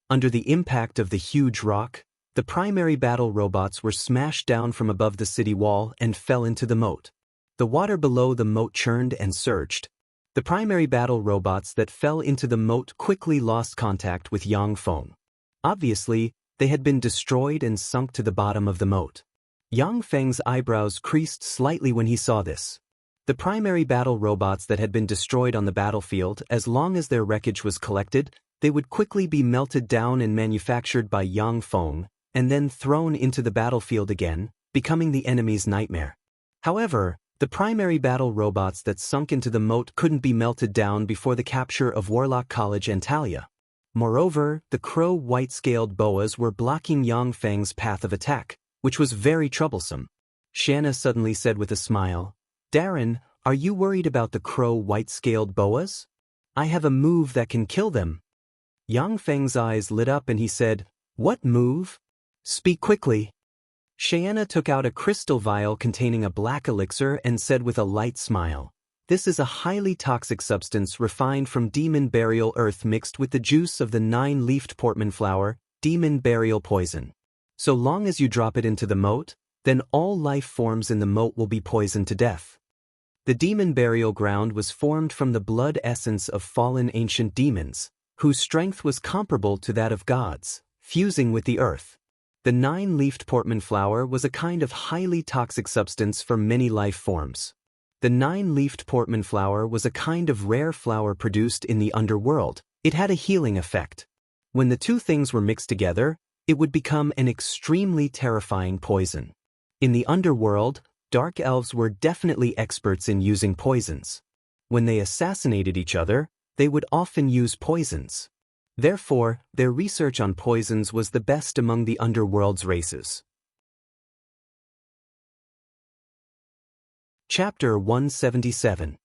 Under the impact of the huge rock, the primary battle robots were smashed down from above the city wall and fell into the moat. The water below the moat churned and surged. The primary battle robots that fell into the moat quickly lost contact with Yang Feng. Obviously, they had been destroyed and sunk to the bottom of the moat. Yang Feng's eyebrows creased slightly when he saw this. The primary battle robots that had been destroyed on the battlefield, as long as their wreckage was collected, they would quickly be melted down and manufactured by Yang Feng, and then thrown into the battlefield again, becoming the enemy's nightmare. However, the primary battle robots that sunk into the moat couldn't be melted down before the capture of Warlock College and Talia. Moreover, the crow white-scaled boas were blocking Yang Feng's path of attack, which was very troublesome. Shanna suddenly said with a smile, "Darren, are you worried about the crow white-scaled boas? I have a move that can kill them." Yang Feng's eyes lit up and he said, "What move? Speak quickly." Shanna took out a crystal vial containing a black elixir and said with a light smile, "This is a highly toxic substance refined from demon burial earth mixed with the juice of the 9-leafed Portman flower, demon burial poison. So long as you drop it into the moat, then all life forms in the moat will be poisoned to death." The demon burial ground was formed from the blood essence of fallen ancient demons, whose strength was comparable to that of gods, fusing with the earth. The 9-leafed Portman flower was a kind of highly toxic substance for many life forms. The 9-leafed portman flower was a kind of rare flower produced in the underworld. It had a healing effect. When the two things were mixed together, it would become an extremely terrifying poison. In the underworld, dark elves were definitely experts in using poisons. When they assassinated each other, they would often use poisons. Therefore, their research on poisons was the best among the underworld's races. Chapter 177.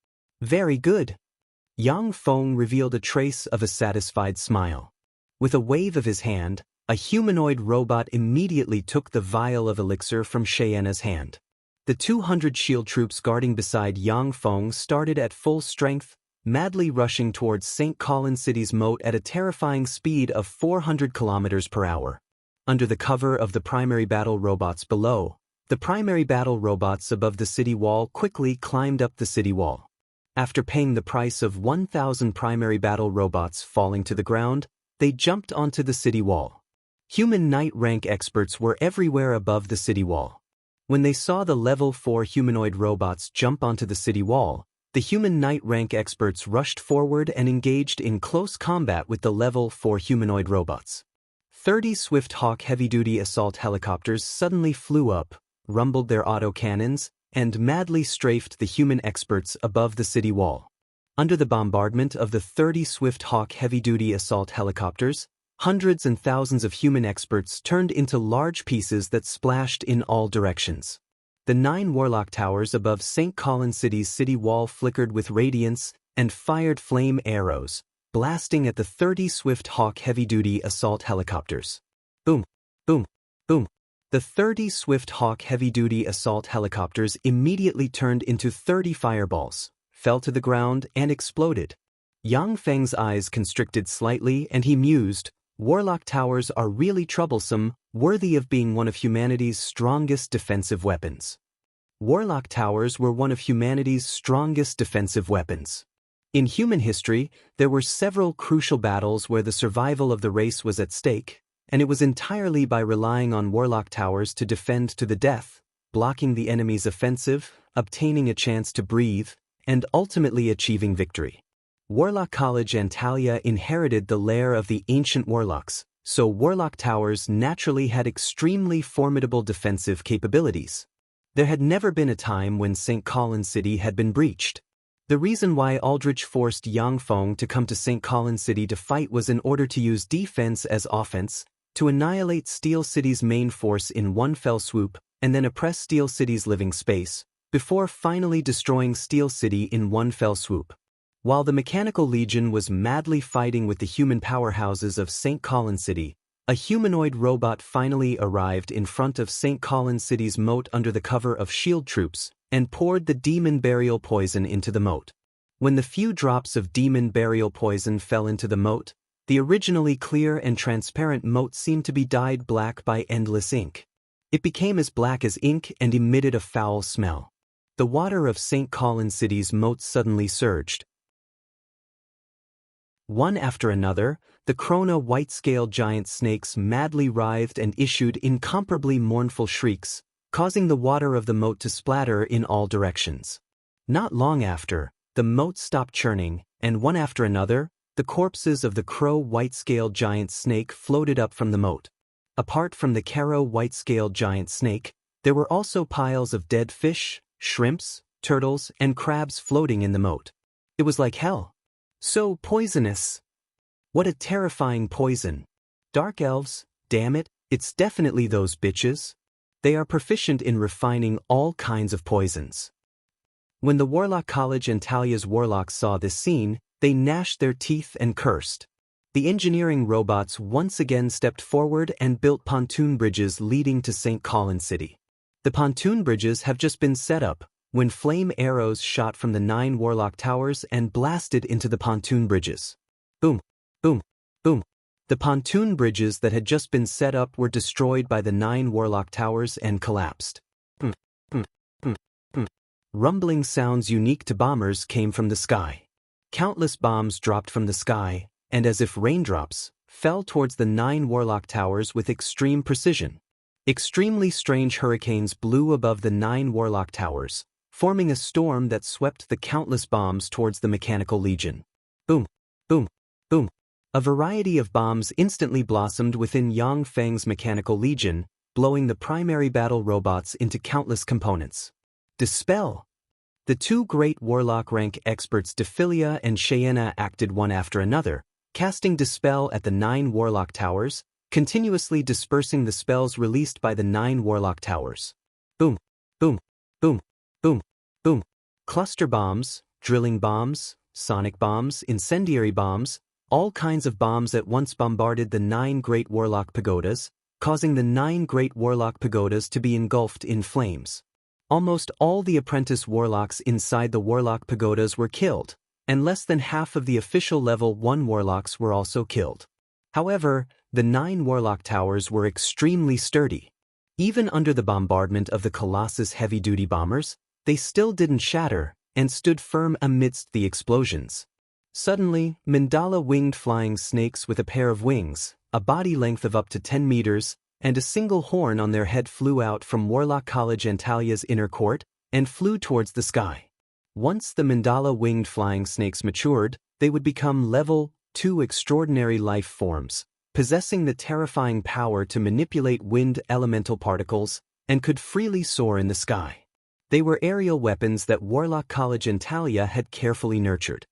Very good. Yang Feng revealed a trace of a satisfied smile. With a wave of his hand, a humanoid robot immediately took the vial of elixir from Xianxia's hand. The 200 shield troops guarding beside Yang Feng started at full strength, madly rushing towards St. Colin City's moat at a terrifying speed of 400 kilometers per hour. Under the cover of the primary battle robots below, the primary battle robots above the city wall quickly climbed up the city wall. After paying the price of 1,000 primary battle robots falling to the ground, they jumped onto the city wall. Human knight rank experts were everywhere above the city wall. When they saw the level 4 humanoid robots jump onto the city wall, the human knight rank experts rushed forward and engaged in close combat with the level 4 humanoid robots. 30 Swift Hawk heavy-duty assault helicopters suddenly flew up, rumbled their autocannons, and madly strafed the human experts above the city wall. Under the bombardment of the 30 Swift Hawk heavy-duty assault helicopters, hundreds and thousands of human experts turned into large pieces that splashed in all directions. The 9 warlock towers above St. Colin City's city wall flickered with radiance and fired flame arrows, blasting at the 30 Swift Hawk heavy-duty assault helicopters. Boom, boom, boom. The 30 Swift Hawk heavy-duty assault helicopters immediately turned into 30 fireballs, fell to the ground, and exploded. Yang Feng's eyes constricted slightly and he mused, "Warlock towers are really troublesome, worthy of being one of humanity's strongest defensive weapons." Warlock towers were one of humanity's strongest defensive weapons. In human history, there were several crucial battles where the survival of the race was at stake, and it was entirely by relying on warlock towers to defend to the death, blocking the enemy's offensive, obtaining a chance to breathe, and ultimately achieving victory. Warlock College Antalya inherited the lair of the ancient warlocks, so warlock towers naturally had extremely formidable defensive capabilities. There had never been a time when St. Colin City had been breached. The reason why Aldrich forced Yang Feng to come to St. Colin City to fight was in order to use defense as offense, to annihilate Steel City's main force in one fell swoop, and then oppress Steel City's living space, before finally destroying Steel City in one fell swoop. While the Mechanical Legion was madly fighting with the human powerhouses of St. Colin City, a humanoid robot finally arrived in front of St. Colin City's moat under the cover of shield troops, and poured the demon burial poison into the moat. When the few drops of demon burial poison fell into the moat, the originally clear and transparent moat seemed to be dyed black by endless ink. It became as black as ink and emitted a foul smell. The water of St. Colin City's moat suddenly surged. One after another, the Krona white-scaled giant snakes madly writhed and issued incomparably mournful shrieks, causing the water of the moat to splatter in all directions. Not long after, the moat stopped churning, and one after another, the corpses of the crow white-scaled giant snake floated up from the moat. Apart from the Caro white-scaled giant snake, there were also piles of dead fish, shrimps, turtles, and crabs floating in the moat. It was like hell. So poisonous. What a terrifying poison. Dark elves, damn it, it's definitely those bitches. They are proficient in refining all kinds of poisons. When the Warlock College and Talya's warlocks saw this scene, they gnashed their teeth and cursed. The engineering robots once again stepped forward and built pontoon bridges leading to St. Colin City. The pontoon bridges have just been set up, when flame arrows shot from the 9 warlock towers and blasted into the pontoon bridges. Boom, boom, boom. The pontoon bridges that had just been set up were destroyed by the 9 warlock towers and collapsed. Rumbling sounds unique to bombers came from the sky. Countless bombs dropped from the sky, and as if raindrops, fell towards the 9 warlock towers with extreme precision. Extremely strange hurricanes blew above the 9 warlock towers, forming a storm that swept the countless bombs towards the Mechanical Legion. Boom, boom, boom. A variety of bombs instantly blossomed within Yang Feng's Mechanical Legion, blowing the primary battle robots into countless components. Dispel! The two great Warlock rank experts Defilia and Xianxia acted one after another, casting Dispel at the 9 Warlock towers, continuously dispersing the spells released by the 9 Warlock towers. Boom, boom, boom, boom, boom. Cluster bombs, drilling bombs, sonic bombs, incendiary bombs, all kinds of bombs at once bombarded the 9 Great Warlock Pagodas, causing the 9 Great Warlock Pagodas to be engulfed in flames. Almost all the apprentice warlocks inside the Warlock Pagodas were killed, and less than half of the official level 1 warlocks were also killed. However, the 9 Warlock towers were extremely sturdy. Even under the bombardment of the Colossus heavy-duty bombers, they still didn't shatter and stood firm amidst the explosions. Suddenly, mandala winged flying snakes with a pair of wings, a body length of up to 10 meters, and a single horn on their head flew out from Warlock College Antalia's inner court and flew towards the sky. Once the mandala winged flying snakes matured, they would become level 2 extraordinary life forms, possessing the terrifying power to manipulate wind elemental particles and could freely soar in the sky. They were aerial weapons that Warlock College Antalya had carefully nurtured.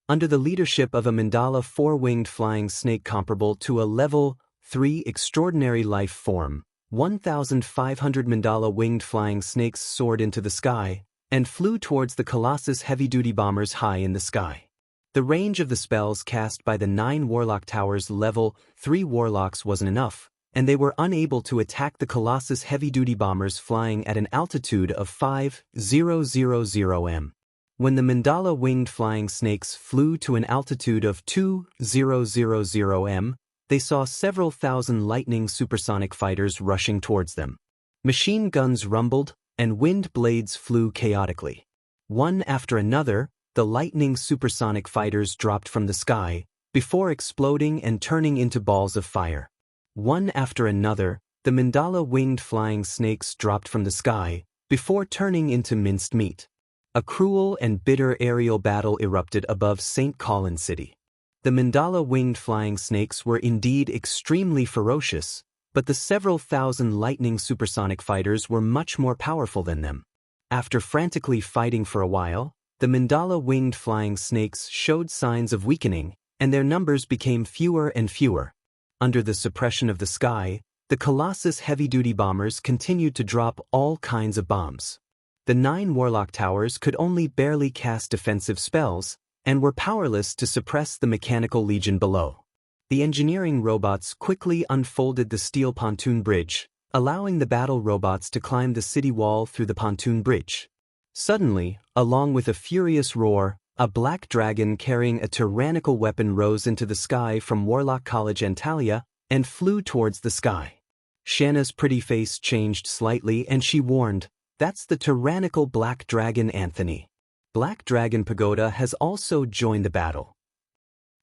Under the leadership of a mandala 4-winged flying snake comparable to a level 3 extraordinary life form, 1,500 mandala winged flying snakes soared into the sky and flew towards the Colossus heavy-duty bombers high in the sky. The range of the spells cast by the 9 Warlock Towers level 3 warlocks wasn't enough, and they were unable to attack the Colossus heavy-duty bombers flying at an altitude of 5,000 m. When the mandala winged flying snakes flew to an altitude of 2,000 m, they saw several thousand lightning supersonic fighters rushing towards them. Machine guns rumbled, and wind blades flew chaotically. One after another, the lightning supersonic fighters dropped from the sky, before exploding and turning into balls of fire. One after another, the mandala winged flying snakes dropped from the sky, before turning into minced meat. A cruel and bitter aerial battle erupted above St. Colin City. The mandala winged flying snakes were indeed extremely ferocious, but the several thousand lightning supersonic fighters were much more powerful than them. After frantically fighting for a while, the mandala winged flying snakes showed signs of weakening, and their numbers became fewer and fewer. Under the suppression of the sky, the Colossus heavy-duty bombers continued to drop all kinds of bombs. The 9 Warlock Towers could only barely cast defensive spells, and were powerless to suppress the Mechanical Legion below. The engineering robots quickly unfolded the steel pontoon bridge, allowing the battle robots to climb the city wall through the pontoon bridge. Suddenly, along with a furious roar, a black dragon carrying a tyrannical weapon rose into the sky from Warlock College Antalya and flew towards the sky. Shanna's pretty face changed slightly and she warned, "That's the tyrannical Black Dragon Anthony. Black Dragon Pagoda has also joined the battle."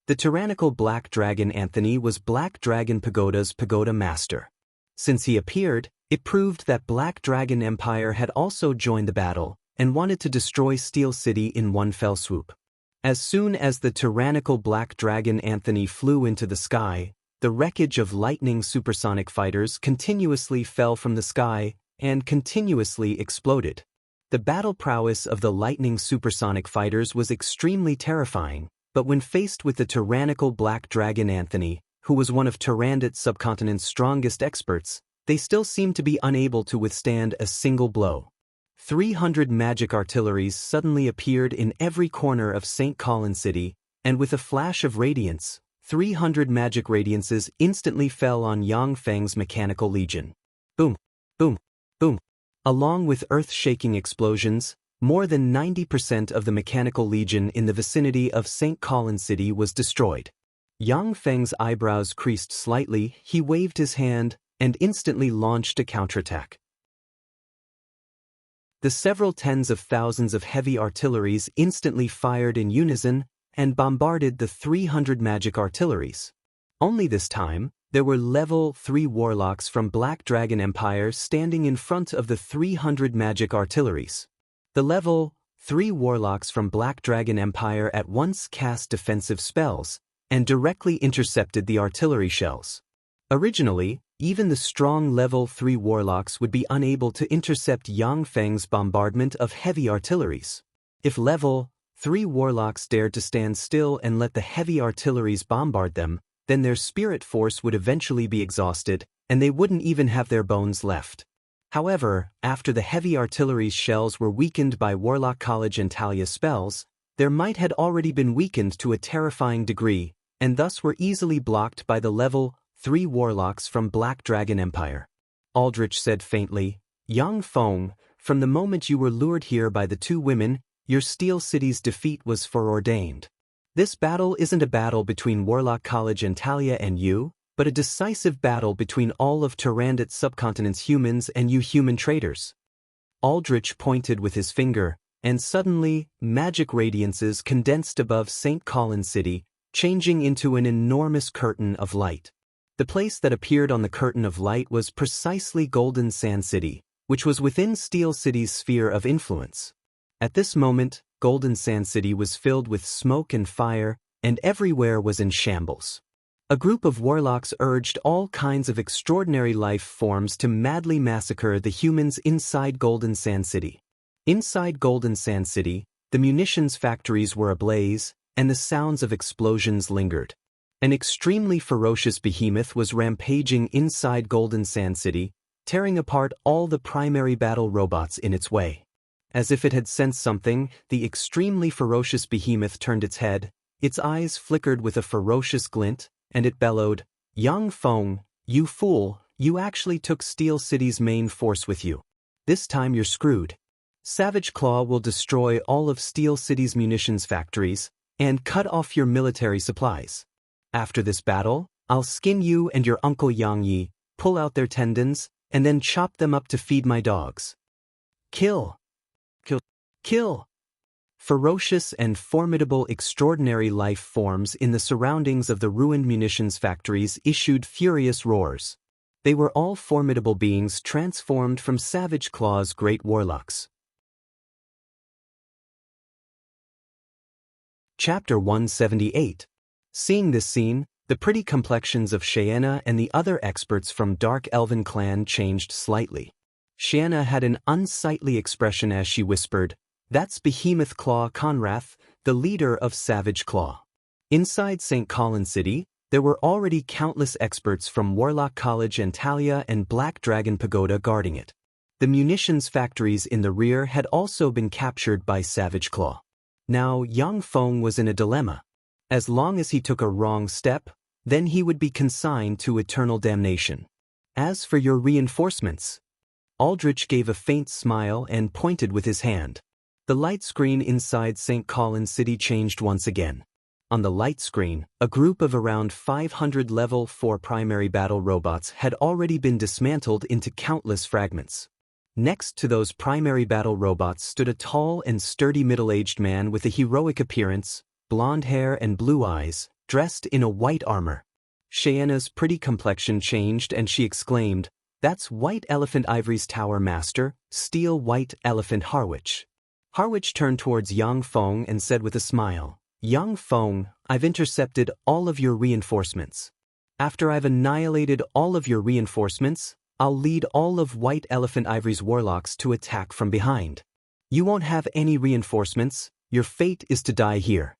The tyrannical Black Dragon Anthony was Black Dragon Pagoda's Pagoda Master. Since he appeared, it proved that Black Dragon Empire had also joined the battle and wanted to destroy Steel City in one fell swoop. As soon as the tyrannical Black Dragon Anthony flew into the sky, the wreckage of lightning supersonic fighters continuously fell from the sky and continuously exploded. The battle prowess of the lightning supersonic fighters was extremely terrifying, but when faced with the tyrannical Black Dragon Anthony, who was one of Tyrandot subcontinent's strongest experts, they still seemed to be unable to withstand a single blow. 300 magic artilleries suddenly appeared in every corner of St. Colin City, and with a flash of radiance, 300 magic radiances instantly fell on Yang Feng's Mechanical Legion. Boom, boom, boom. Along with earth-shaking explosions, more than 90% of the Mechanical Legion in the vicinity of St. Colin City was destroyed. Yang Feng's eyebrows creased slightly, he waved his hand, and instantly launched a counterattack. The several tens of thousands of heavy artilleries instantly fired in unison and bombarded the 300 magic artilleries. Only this time, there were level 3 warlocks from Black Dragon Empire standing in front of the 300 magic artilleries. The level 3 warlocks from Black Dragon Empire at once cast defensive spells and directly intercepted the artillery shells. Originally, even the strong level 3 warlocks would be unable to intercept Yang Feng's bombardment of heavy artilleries. If level 3 warlocks dared to stand still and let the heavy artilleries bombard them, then their spirit force would eventually be exhausted, and they wouldn't even have their bones left. However, after the heavy artillery's shells were weakened by Warlock College and Talia spells, their might had already been weakened to a terrifying degree, and thus were easily blocked by the level 3 warlocks from Black Dragon Empire. Aldrich said faintly, "Yang Feng, from the moment you were lured here by the 2 women, your Steel City's defeat was foreordained. This battle isn't a battle between Warlock College and Talia and you, but a decisive battle between all of Tyrandot's subcontinent's humans and you human traitors." Aldrich pointed with his finger, and suddenly, magic radiances condensed above St. Colin City, changing into an enormous curtain of light. The place that appeared on the curtain of light was precisely Golden Sand City, which was within Steel City's sphere of influence. At this moment, Golden Sand City was filled with smoke and fire, and everywhere was in shambles. A group of warlocks urged all kinds of extraordinary life forms to madly massacre the humans inside Golden Sand City. Inside Golden Sand City, the munitions factories were ablaze, and the sounds of explosions lingered. An extremely ferocious behemoth was rampaging inside Golden Sand City, tearing apart all the primary battle robots in its way. As if it had sensed something, the extremely ferocious behemoth turned its head, its eyes flickered with a ferocious glint, and it bellowed, "Yang Feng, you fool, you actually took Steel City's main force with you. This time you're screwed. Savage Claw will destroy all of Steel City's munitions factories, and cut off your military supplies. After this battle, I'll skin you and your uncle Yang Yi, pull out their tendons, and then chop them up to feed my dogs. Kill! Kill! Kill!" Ferocious and formidable extraordinary life forms in the surroundings of the ruined munitions factories issued furious roars. They were all formidable beings transformed from Savage Claw's great warlocks. Chapter 178. Seeing this scene, the pretty complexions of Xianxia and the other experts from Dark Elven clan changed slightly. Xianxia had an unsightly expression as she whispered, "That's Behemoth Claw Conrath, the leader of Savage Claw." Inside St. Colin City, there were already countless experts from Warlock College and Talia and Black Dragon Pagoda guarding it. The munitions factories in the rear had also been captured by Savage Claw. Now Yang Feng was in a dilemma. As long as he took a wrong step, then he would be consigned to eternal damnation. "As for your reinforcements," Aldrich gave a faint smile and pointed with his hand. The light screen inside St. Colin City changed once again. On the light screen, a group of around 500 level 4 primary battle robots had already been dismantled into countless fragments. Next to those primary battle robots stood a tall and sturdy middle-aged man with a heroic appearance, blonde hair and blue eyes, dressed in a white armor. Xianxia's pretty complexion changed and she exclaimed, "That's White Elephant Ivory's Tower Master, Steel White Elephant Harwich." Harwich turned towards Yang Feng and said with a smile, "Yang Feng, I've intercepted all of your reinforcements. After I've annihilated all of your reinforcements, I'll lead all of White Elephant Ivory's warlocks to attack from behind. You won't have any reinforcements, your fate is to die here."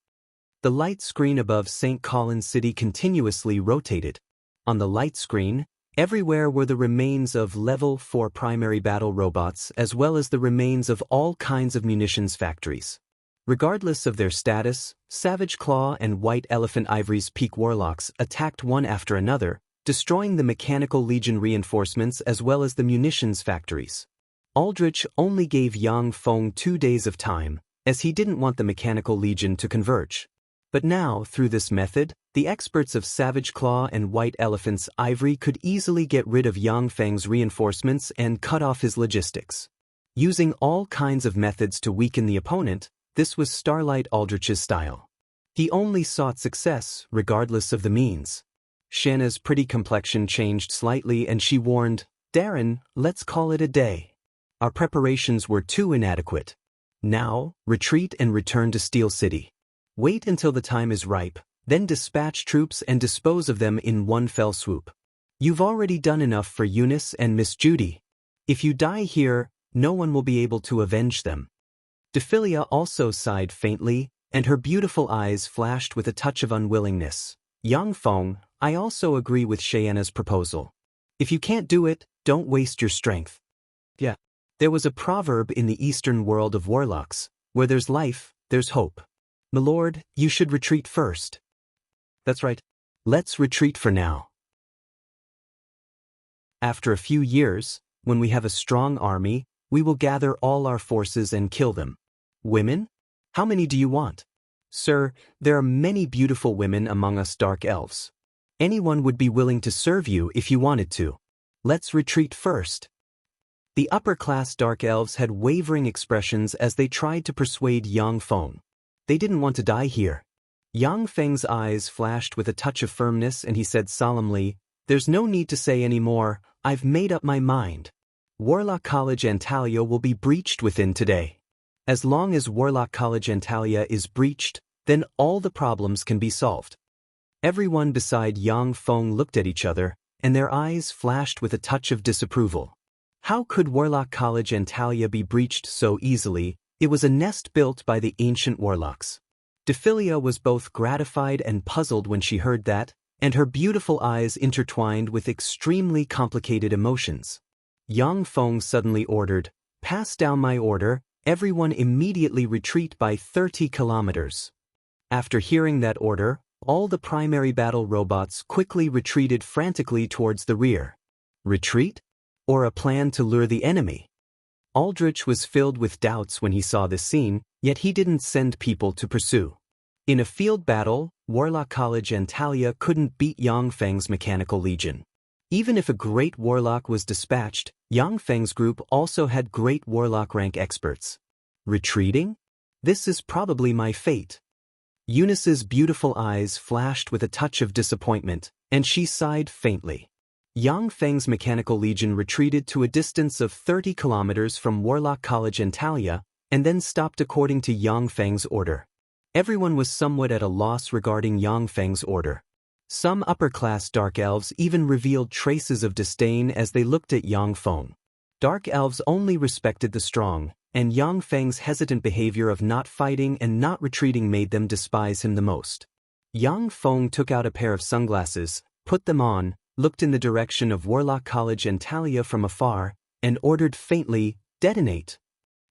The light screen above St. Colin City continuously rotated. On the light screen, everywhere were the remains of level 4 primary battle robots as well as the remains of all kinds of munitions factories. Regardless of their status, Savage Claw and White Elephant Ivory's peak warlocks attacked one after another, destroying the Mechanical Legion reinforcements as well as the munitions factories. Aldrich only gave Yang Feng 2 days of time, as he didn't want the Mechanical Legion to converge. But now, through this method, the experts of Savage Claw and White Elephant's Ivory could easily get rid of Yang Feng's reinforcements and cut off his logistics. Using all kinds of methods to weaken the opponent, this was Starlight Aldrich's style. He only sought success, regardless of the means. Shanna's pretty complexion changed slightly and she warned, "Darren, let's call it a day. Our preparations were too inadequate. Now, retreat and return to Steel City. Wait until the time is ripe, then dispatch troops and dispose of them in one fell swoop. You've already done enough for Eunice and Miss Judy. If you die here, no one will be able to avenge them." Dephilia also sighed faintly, and her beautiful eyes flashed with a touch of unwillingness. "Yang Feng, I also agree with Xianxia's proposal. If you can't do it, don't waste your strength." Yeah. There was a proverb in the eastern world of warlocks, "Where there's life, there's hope." "Milord, you should retreat first." "That's right. Let's retreat for now. After a few years, when we have a strong army, we will gather all our forces and kill them." "Women? How many do you want?" "Sir, there are many beautiful women among us dark elves. Anyone would be willing to serve you if you wanted to. Let's retreat first." The upper-class dark elves had wavering expressions as they tried to persuade Yang Feng. They didn't want to die here. Yang Feng's eyes flashed with a touch of firmness and he said solemnly, "There's no need to say any more, I've made up my mind. Warlock College Antalya will be breached within today. As long as Warlock College Antalya is breached, then all the problems can be solved." Everyone beside Yang Feng looked at each other, and their eyes flashed with a touch of disapproval. How could Warlock College Antalya be breached so easily? It was a nest built by the ancient warlocks. Dephilia was both gratified and puzzled when she heard that, and her beautiful eyes intertwined with extremely complicated emotions. Yang Feng suddenly ordered, "Pass down my order, everyone immediately retreat by 30 kilometers." After hearing that order, all the primary battle robots quickly retreated frantically towards the rear. Retreat? Or a plan to lure the enemy? Aldrich was filled with doubts when he saw this scene, yet he didn't send people to pursue. In a field battle, Warlock College Antalya couldn't beat Yang Feng's Mechanical Legion. Even if a great warlock was dispatched, Yang Feng's group also had great warlock rank experts. Retreating? This is probably my fate. Eunice's beautiful eyes flashed with a touch of disappointment, and she sighed faintly. Yang Feng's Mechanical Legion retreated to a distance of 30 kilometers from Warlock College Antalya, and then stopped according to Yang Feng's order. Everyone was somewhat at a loss regarding Yang Feng's order. Some upper-class dark elves even revealed traces of disdain as they looked at Yang Feng. Dark elves only respected the strong, and Yang Feng's hesitant behavior of not fighting and not retreating made them despise him the most. Yang Feng took out a pair of sunglasses, put them on, looked in the direction of Warlock College Antalya from afar, and ordered faintly, "Detonate."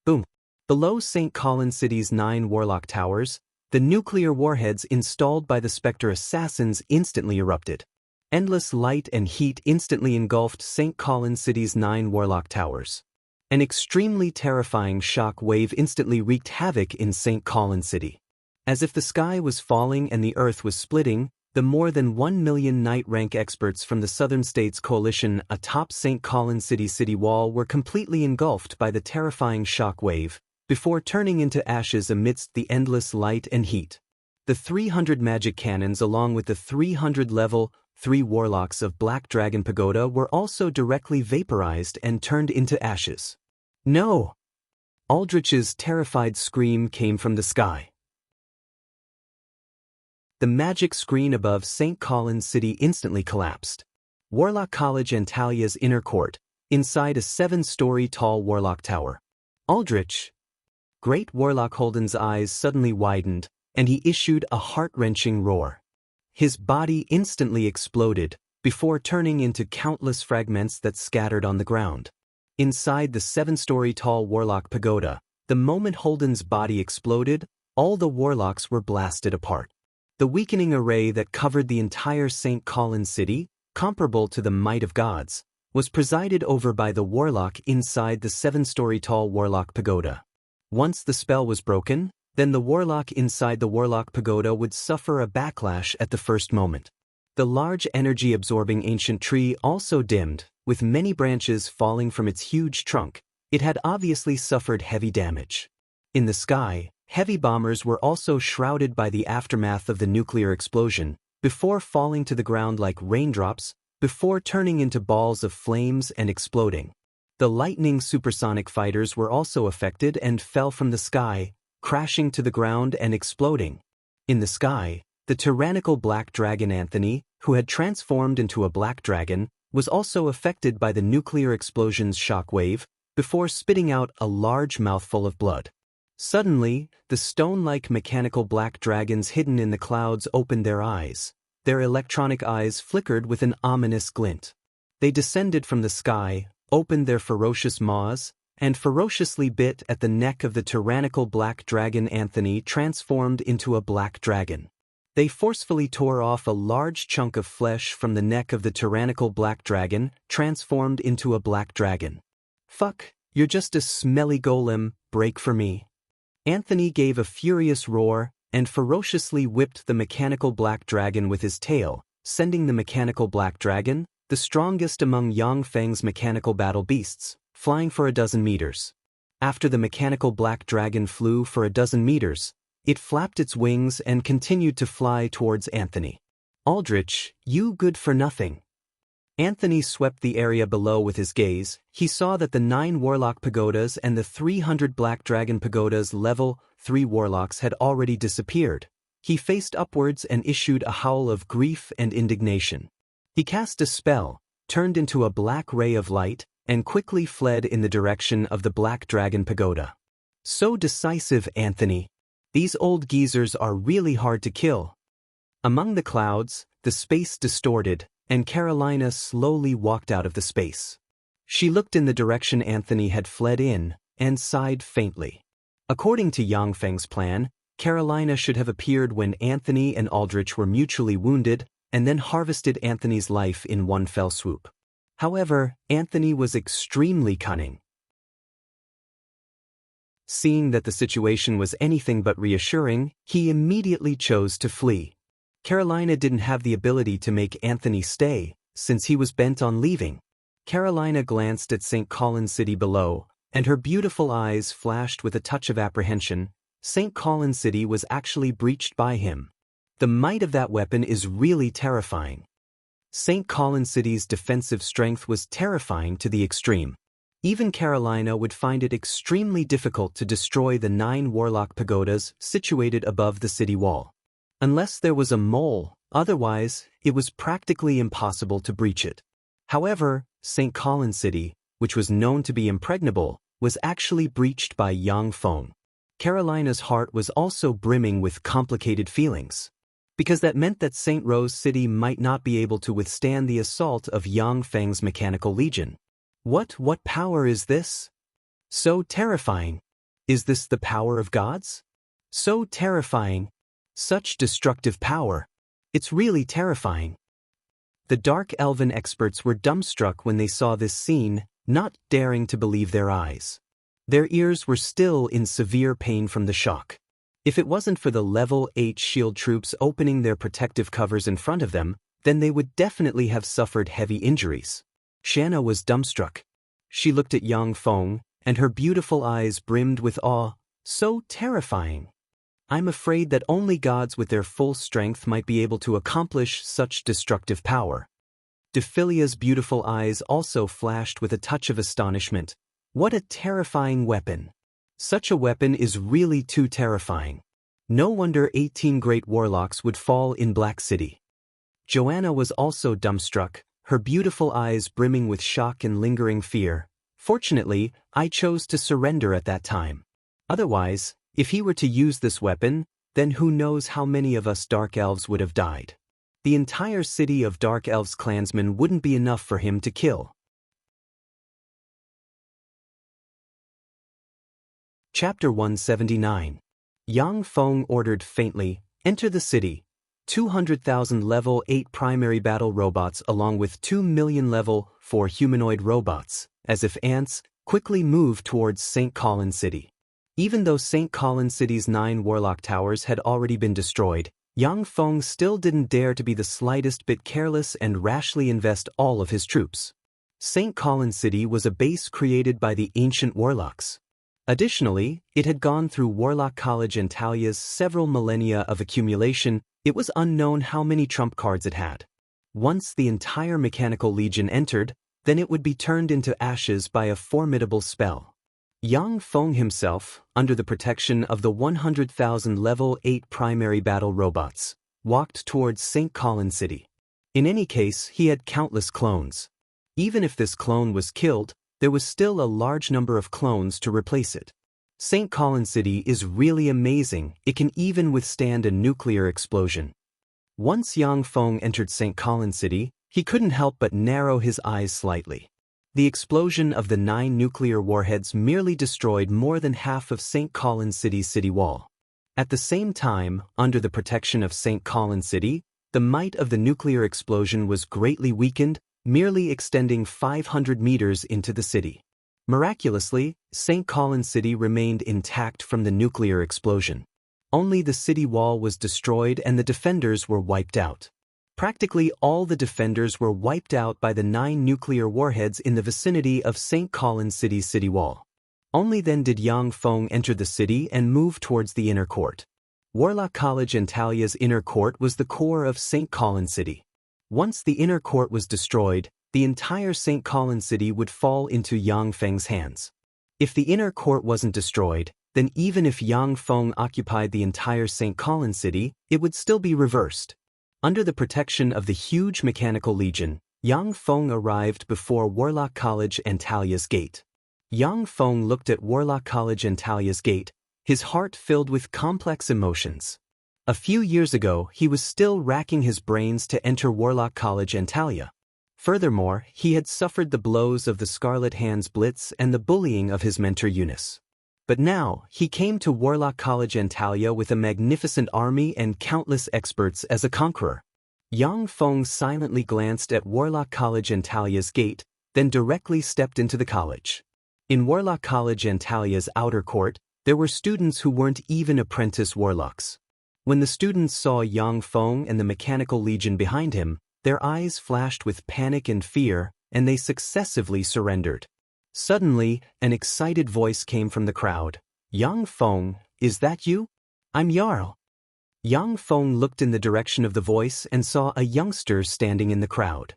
Boom. Below St. Colin City's 9 Warlock Towers, the nuclear warheads installed by the Spectre assassins instantly erupted. Endless light and heat instantly engulfed St. Colin City's 9 Warlock Towers. An extremely terrifying shock wave instantly wreaked havoc in St. Colin City. As if the sky was falling and the earth was splitting, the more than 1 million Night Rank experts from the Southern States Coalition atop St. Colin City's city wall were completely engulfed by the terrifying shock wave, before turning into ashes amidst the endless light and heat. The 300 magic cannons along with the 300 level 3 warlocks of Black Dragon Pagoda were also directly vaporized and turned into ashes. No! Aldrich's terrified scream came from the sky. The magic screen above St. Colin City instantly collapsed. Warlock College Antalya's inner court, inside a 7-story tall warlock tower. Aldrich. Great Warlock Holden's eyes suddenly widened, and he issued a heart-wrenching roar. His body instantly exploded, before turning into countless fragments that scattered on the ground. Inside the 7-story tall warlock pagoda, the moment Holden's body exploded, all the warlocks were blasted apart. The weakening array that covered the entire St. Colin City, comparable to the might of gods, was presided over by the warlock inside the 7-story tall warlock pagoda. Once the spell was broken, then the warlock inside the warlock pagoda would suffer a backlash at the first moment. The large energy-absorbing ancient tree also dimmed, with many branches falling from its huge trunk. It had obviously suffered heavy damage. In the sky, heavy bombers were also shrouded by the aftermath of the nuclear explosion, before falling to the ground like raindrops, before turning into balls of flames and exploding. The lightning supersonic fighters were also affected and fell from the sky, crashing to the ground and exploding. In the sky, the tyrannical black dragon Anthony, who had transformed into a black dragon, was also affected by the nuclear explosion's shockwave, before spitting out a large mouthful of blood. Suddenly, the stone-like mechanical black dragons hidden in the clouds opened their eyes. Their electronic eyes flickered with an ominous glint. They descended from the sky, opened their ferocious maws, and ferociously bit at the neck of the tyrannical black dragon Anthony, transformed into a black dragon. They forcefully tore off a large chunk of flesh from the neck of the tyrannical black dragon, transformed into a black dragon. "Fuck, you're just a smelly golem, break for me." Anthony gave a furious roar and ferociously whipped the mechanical black dragon with his tail, sending the mechanical black dragon, the strongest among Yang Feng's mechanical battle beasts, flying for a dozen meters. After the mechanical black dragon flew for a dozen meters, it flapped its wings and continued to fly towards Anthony. "Aldrich, you good for nothing." Anthony swept the area below with his gaze. He saw that the 9 Warlock pagodas and the 300 Black Dragon pagodas level 3 Warlocks had already disappeared. He faced upwards and issued a howl of grief and indignation. He cast a spell, turned into a black ray of light, and quickly fled in the direction of the Black Dragon pagoda. "So decisive, Anthony. These old geezers are really hard to kill." Among the clouds, the space distorted, and Carolina slowly walked out of the space. She looked in the direction Anthony had fled in, and sighed faintly. According to Yang Feng's plan, Carolina should have appeared when Anthony and Aldrich were mutually wounded, and then harvested Anthony's life in one fell swoop. However, Anthony was extremely cunning. Seeing that the situation was anything but reassuring, he immediately chose to flee. Carolina didn't have the ability to make Anthony stay, since he was bent on leaving. Carolina glanced at St. Colin's City below, and her beautiful eyes flashed with a touch of apprehension. St. Colin's City was actually breached by him. The might of that weapon is really terrifying. St. Colin's City's defensive strength was terrifying to the extreme. Even Carolina would find it extremely difficult to destroy the 9 Warlock pagodas situated above the city wall. Unless there was a mole, otherwise, it was practically impossible to breach it. However, St. Colin's City, which was known to be impregnable, was actually breached by Yang Feng. Carolina's heart was also brimming with complicated feelings, because that meant that St. Rose City might not be able to withstand the assault of Yang Feng's mechanical legion. What power is this? So terrifying. Is this the power of gods? So terrifying. Such destructive power. It's really terrifying. The Dark Elven experts were dumbstruck when they saw this scene, not daring to believe their eyes. Their ears were still in severe pain from the shock. If it wasn't for the level 8 shield troops opening their protective covers in front of them, then they would definitely have suffered heavy injuries. Xianxia was dumbstruck. She looked at Yang Feng, and her beautiful eyes brimmed with awe. So terrifying. I'm afraid that only gods with their full strength might be able to accomplish such destructive power. Dephilia's beautiful eyes also flashed with a touch of astonishment. What a terrifying weapon. Such a weapon is really too terrifying. No wonder 18 great warlocks would fall in Black City. Joanna was also dumbstruck, her beautiful eyes brimming with shock and lingering fear. Fortunately, I chose to surrender at that time. Otherwise, if he were to use this weapon, then who knows how many of us Dark Elves would have died. The entire city of Dark Elves clansmen wouldn't be enough for him to kill. Chapter 179. Yang Feng ordered faintly, "Enter the city." 200,000 level 8 primary battle robots along with 2 million level 4 humanoid robots, as if ants, quickly moved towards St. Colin's City. Even though St. Colin's City's 9 Warlock towers had already been destroyed, Yang Feng still didn't dare to be the slightest bit careless and rashly invest all of his troops. St. Colin's City was a base created by the ancient Warlocks. Additionally, it had gone through Warlock College and Talia's several millennia of accumulation, It was unknown how many trump cards it had. Once the entire Mechanical Legion entered, then it would be turned into ashes by a formidable spell. Yang Feng himself, under the protection of the 100,000 level 8 primary battle robots, walked towards St. Colin City. In any case, he had countless clones. Even if this clone was killed, there was still a large number of clones to replace it. St. Colin City is really amazing, it can even withstand a nuclear explosion. Once Yang Feng entered St. Colin City, he couldn't help but narrow his eyes slightly. The explosion of the 9 nuclear warheads merely destroyed more than half of St. Colin City's city wall. At the same time, under the protection of St. Colin City, the might of the nuclear explosion was greatly weakened, merely extending 500 meters into the city. Miraculously, St. Colin City remained intact from the nuclear explosion. Only the city wall was destroyed and the defenders were wiped out. Practically all the defenders were wiped out by the 9 nuclear warheads in the vicinity of St. Colin City's city wall. Only then did Yang Feng enter the city and move towards the inner court. Warlock College Antalia's inner court was the core of St. Colin City. Once the inner court was destroyed, the entire St. Colin City would fall into Yang Feng's hands. If the inner court wasn't destroyed, then even if Yang Feng occupied the entire St. Colin City, it would still be reversed. Under the protection of the huge Mechanical Legion, Yang Feng arrived before Warlock College Antalia's gate. Yang Feng looked at Warlock College Antalia's gate, his heart filled with complex emotions. A few years ago, he was still racking his brains to enter Warlock College Antalya. Furthermore, he had suffered the blows of the Scarlet Hands Blitz and the bullying of his mentor Eunice. But now, he came to Warlock College Antalya with a magnificent army and countless experts as a conqueror. Yang Feng silently glanced at Warlock College Antalya's gate, then directly stepped into the college. In Warlock College Antalya's outer court, there were students who weren't even apprentice warlocks. When the students saw Yang Feng and the Mechanical Legion behind him, their eyes flashed with panic and fear, and they successively surrendered. Suddenly, an excited voice came from the crowd. "Yang Feng, is that you? I'm Jarl." Yang Feng looked in the direction of the voice and saw a youngster standing in the crowd.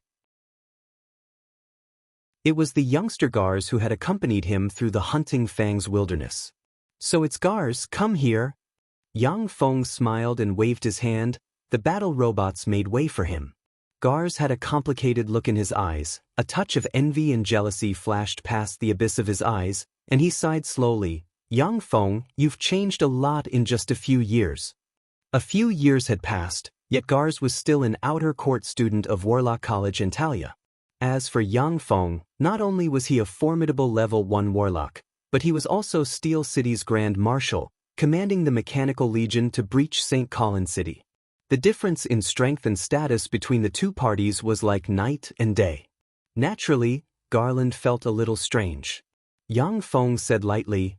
It was the youngster Gars who had accompanied him through the Hunting Fangs wilderness. "So it's Gars, come here." Yang Feng smiled and waved his hand. The battle robots made way for him. Gars had a complicated look in his eyes, a touch of envy and jealousy flashed past the abyss of his eyes, and he sighed slowly. "Yang Feng, you've changed a lot in just a few years." A few years had passed, yet Gars was still an outer court student of Warlock College Antalya. As for Yang Feng, not only was he a formidable level 1 warlock, but he was also Steel City's Grand Marshal, commanding the Mechanical Legion to breach St. Colin City. The difference in strength and status between the two parties was like night and day. Naturally, Garland felt a little strange. Yang Feng said lightly,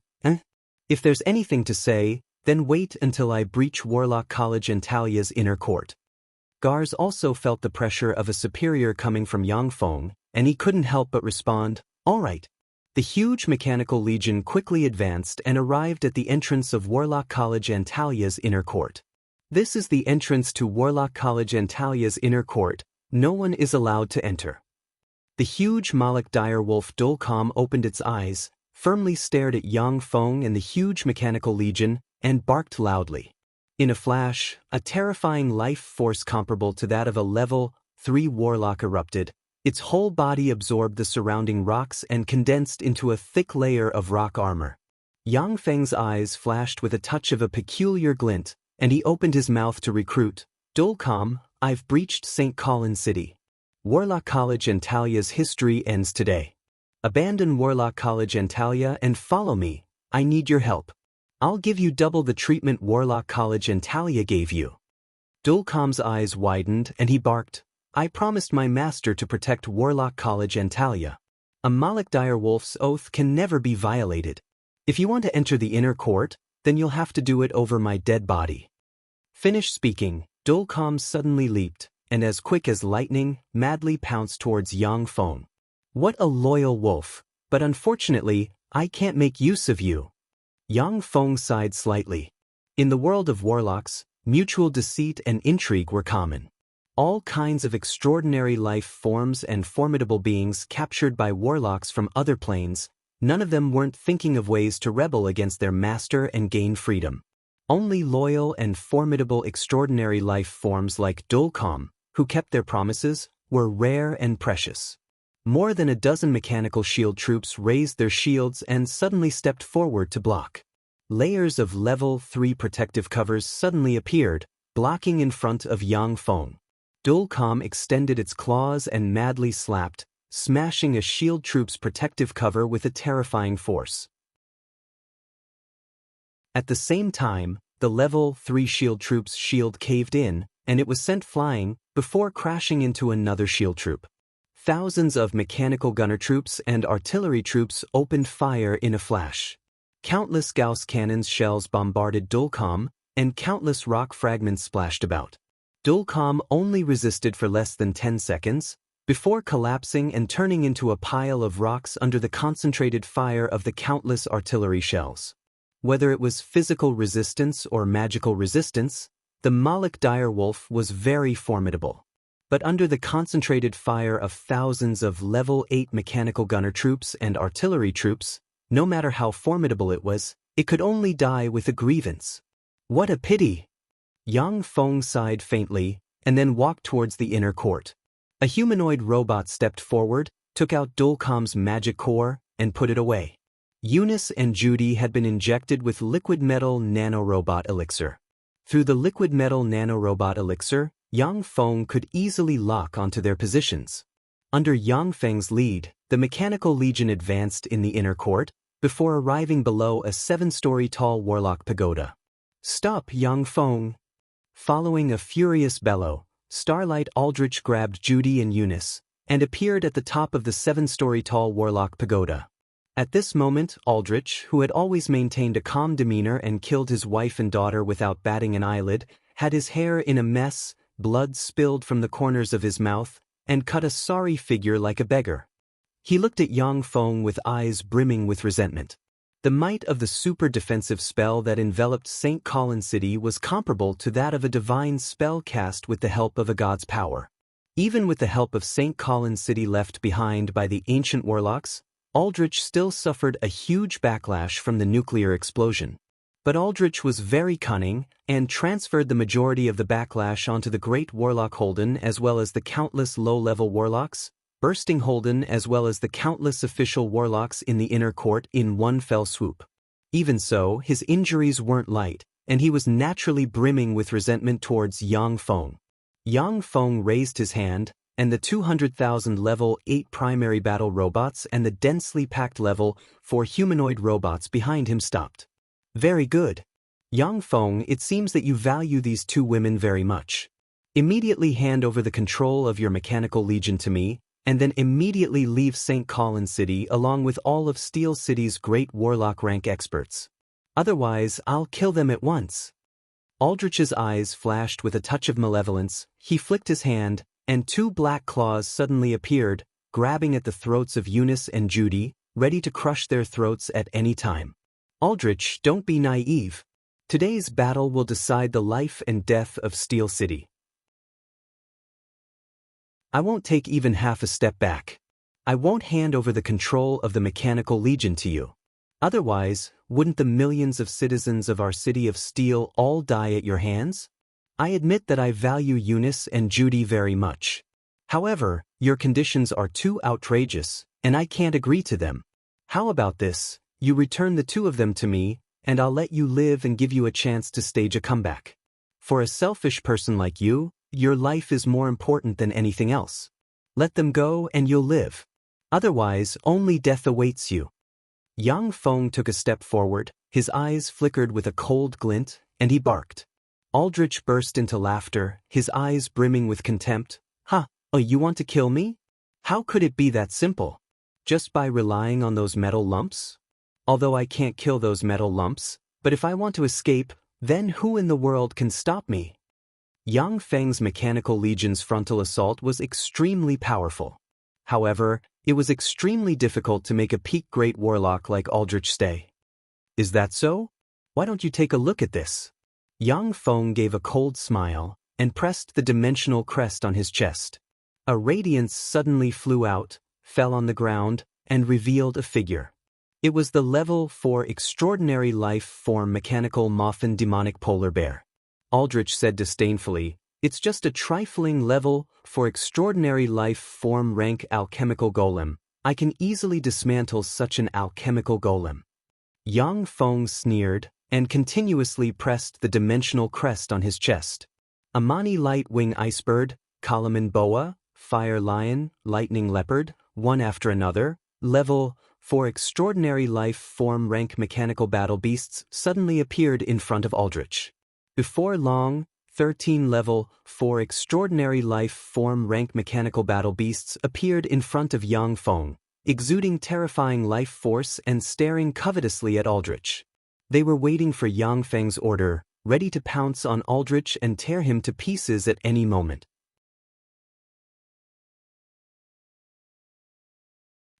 If there's anything to say, then wait until I breach Warlock College Antalya's inner court." Gars also felt the pressure of a superior coming from Yang Feng, and he couldn't help but respond, "All right." The huge Mechanical Legion quickly advanced and arrived at the entrance of Warlock College Antalya's inner court. This is the entrance to Warlock College Antalya's inner court. No one is allowed to enter. The huge Moloch direwolf Dulcom opened its eyes, firmly stared at Yang Feng and the huge Mechanical Legion, and barked loudly. In a flash, a terrifying life force comparable to that of a level 3 warlock erupted. Its whole body absorbed the surrounding rocks and condensed into a thick layer of rock armor. Yang Feng's eyes flashed with a touch of a peculiar glint, and he opened his mouth to recruit. "Dulcom, I've breached St. Colin City. Warlock College Antalya's history ends today. Abandon Warlock College Antalya and follow me. I need your help. I'll give you double the treatment Warlock College Antalya gave you." Dulcom's eyes widened and he barked, "I promised my master to protect Warlock College Antalya. A Moloch direwolf's oath can never be violated. If you want to enter the inner court, then you'll have to do it over my dead body." Finished speaking, Dulcom suddenly leaped, and as quick as lightning, madly pounced towards Yang Feng. "What a loyal wolf, but unfortunately, I can't make use of you." Yang Feng sighed slightly. In the world of warlocks, Mutual deceit and intrigue were common. All kinds of extraordinary life forms and formidable beings captured by warlocks from other planes, none of them weren't thinking of ways to rebel against their master and gain freedom. Only loyal and formidable extraordinary life forms like Dulcom, who kept their promises, were rare and precious. More than a dozen mechanical shield troops raised their shields and suddenly stepped forward to block. Layers of level 3 protective covers suddenly appeared, blocking in front of Yang Feng. Dulcom extended its claws and madly slapped, smashing a shield troop's protective cover with a terrifying force. At the same time, the level 3 shield troop's shield caved in, and it was sent flying, before crashing into another shield troop. Thousands of mechanical gunner troops and artillery troops opened fire in a flash. Countless Gauss cannons shells bombarded Dulcom, and countless rock fragments splashed about. Dulcom only resisted for less than 10 seconds, before collapsing and turning into a pile of rocks under the concentrated fire of the countless artillery shells. Whether it was physical resistance or magical resistance, the Moloch direwolf was very formidable. But under the concentrated fire of thousands of level 8 mechanical gunner troops and artillery troops, no matter how formidable it was, it could only die with a grievance. What a pity! Yang Feng sighed faintly, and then walked towards the inner court. A humanoid robot stepped forward, took out Dulcom's magic core, and put it away. Eunice and Judy had been injected with liquid metal nanorobot elixir. Through the liquid metal nanorobot elixir, Yang Feng could easily lock onto their positions. Under Yang Feng's lead, the Mechanical Legion advanced in the inner court, before arriving below a 7-story tall warlock pagoda. "Stop, Yang Feng!" Following a furious bellow, Starlight Aldrich grabbed Judy and Eunice, and appeared at the top of the 7-story tall warlock pagoda. At this moment, Aldrich, who had always maintained a calm demeanor and killed his wife and daughter without batting an eyelid, had his hair in a mess, blood spilled from the corners of his mouth, and cut a sorry figure like a beggar. He looked at Yang Feng with eyes brimming with resentment. The might of the super defensive spell that enveloped St. Colin City was comparable to that of a divine spell cast with the help of a god's power. Even with the help of St. Colin City left behind by the ancient warlocks, Aldrich still suffered a huge backlash from the nuclear explosion. But Aldrich was very cunning, and transferred the majority of the backlash onto the great warlock Holden as well as the countless low-level warlocks, Bursting Holden as well as the countless official warlocks in the inner court in one fell swoop. Even so, his injuries weren't light, and he was naturally brimming with resentment towards Yang Feng. Yang Feng raised his hand, and the 200,000 level 8 primary battle robots and the densely packed level 4 humanoid robots behind him stopped. "Very good. Yang Feng, it seems that you value these two women very much. Immediately hand over the control of your Mechanical Legion to me, and then immediately leave St. Colin City along with all of Steel City's great warlock rank experts. Otherwise, I'll kill them at once." Aldrich's eyes flashed with a touch of malevolence. He flicked his hand, and 2 black claws suddenly appeared, grabbing at the throats of Eunice and Judy, ready to crush their throats at any time. "Aldrich, don't be naive. Today's battle will decide the life and death of Steel City. I won't take even half a step back. I won't hand over the control of the Mechanical Legion to you. Otherwise, wouldn't the millions of citizens of our city of Steel all die at your hands? I admit that I value Eunice and Judy very much. However, your conditions are too outrageous, and I can't agree to them. How about this? You return the 2 of them to me, and I'll let you live and give you a chance to stage a comeback. For a selfish person like you, your life is more important than anything else. Let them go and you'll live. Otherwise, only death awaits you." Yang Feng took a step forward, his eyes flickered with a cold glint, and he barked. Aldrich burst into laughter, his eyes brimming with contempt. "Ha, oh, you want to kill me? How could it be that simple? Just by relying on those metal lumps? Although I can't kill those metal lumps, but if I want to escape, then who in the world can stop me?" Yang Feng's Mechanical Legion's frontal assault was extremely powerful. However, it was extremely difficult to make a peak great warlock like Aldrich stay. "Is that so? Why don't you take a look at this?" Yang Feng gave a cold smile and pressed the dimensional crest on his chest. A radiance suddenly flew out, fell on the ground, and revealed a figure. It was the level 4 extraordinary life form mechanical Moffin demonic polar bear. Aldrich said disdainfully, "It's just a trifling level 4 extraordinary life form rank alchemical golem. I can easily dismantle such an alchemical golem." Yang Feng sneered and continuously pressed the dimensional crest on his chest. Amani light wing icebird, Kalaman boa, fire lion, lightning leopard, one after another, level 4 extraordinary life form rank mechanical battle beasts suddenly appeared in front of Aldrich. Before long, 13 level 4 extraordinary life form rank mechanical battle beasts appeared in front of Yang Feng, exuding terrifying life force and staring covetously at Aldrich. They were waiting for Yang Feng's order, ready to pounce on Aldrich and tear him to pieces at any moment.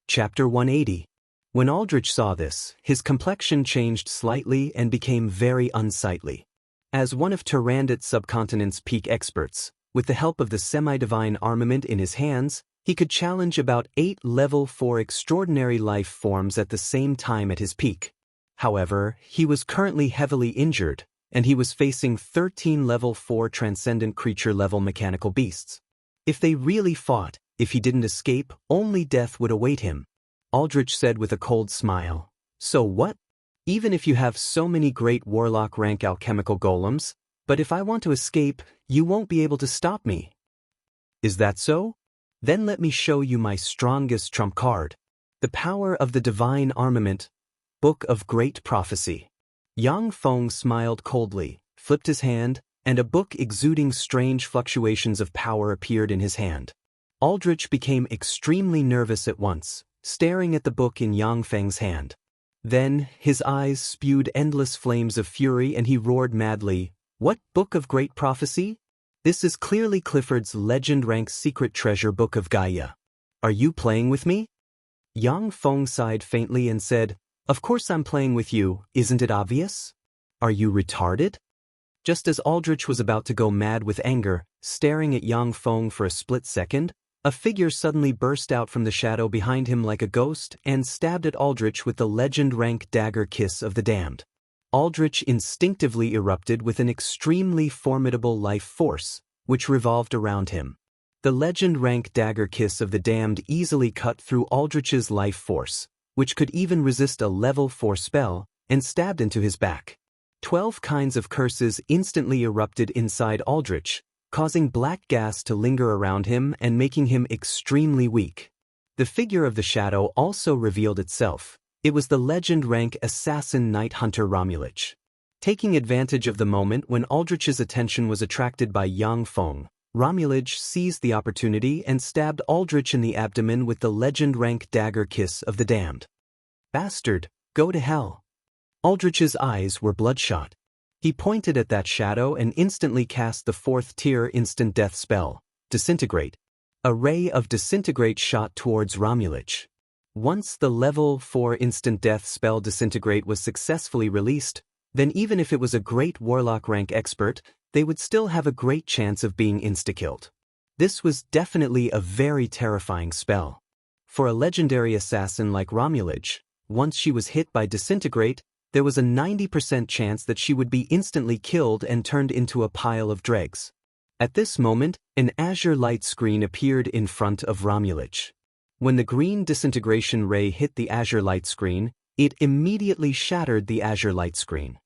Chapter 180. When Aldrich saw this, his complexion changed slightly and became very unsightly. As one of Tyrandot's subcontinent's peak experts, with the help of the semi-divine armament in his hands, he could challenge about 8 level 4 extraordinary life forms at the same time at his peak. However, he was currently heavily injured, and he was facing 13 level 4 transcendent creature level mechanical beasts. If they really fought, if he didn't escape, only death would await him. Aldrich said with a cold smile, "So what? Even if you have so many great warlock rank alchemical golems, but if I want to escape, you won't be able to stop me. Is that so? Then let me show you my strongest trump card. The power of the divine armament, Book of Great Prophecy." Yang Feng smiled coldly, flipped his hand, and a book exuding strange fluctuations of power appeared in his hand. Aldrich became extremely nervous at once, staring at the book in Yang Feng's hand. Then, his eyes spewed endless flames of fury and he roared madly, "What Book of Great Prophecy? This is clearly Clifford's legend-rank secret treasure book of Gaia. Are you playing with me?" Yang Feng sighed faintly and said, "Of course I'm playing with you, isn't it obvious? Are you retarded?" Just as Aldrich was about to go mad with anger, staring at Yang Feng for a split second, a figure suddenly burst out from the shadow behind him like a ghost and stabbed at Aldrich with the legend-rank dagger kiss of the damned. Aldrich instinctively erupted with an extremely formidable life force, which revolved around him. The legend-rank dagger kiss of the damned easily cut through Aldrich's life force, which could even resist a level 4 spell, and stabbed into his back. 12 kinds of curses instantly erupted inside Aldrich, causing black gas to linger around him and making him extremely weak. The figure of the shadow also revealed itself. It was the legend-rank assassin Night Hunter Romulich. Taking advantage of the moment when Aldrich's attention was attracted by Yang Feng, Romulich seized the opportunity and stabbed Aldrich in the abdomen with the legend-rank dagger kiss of the damned. "Bastard, go to hell." Aldrich's eyes were bloodshot. He pointed at that shadow and instantly cast the 4th tier instant death spell, Disintegrate. A ray of Disintegrate shot towards Romulich. Once the level 4 instant death spell Disintegrate was successfully released, then even if it was a great warlock rank expert, they would still have a great chance of being insta-killed. This was definitely a very terrifying spell. For a legendary assassin like Romulich, once she was hit by Disintegrate, there was a 90% chance that she would be instantly killed and turned into a pile of dregs. At this moment, an azure light screen appeared in front of Romulich. When the green disintegration ray hit the azure light screen, it immediately shattered the azure light screen.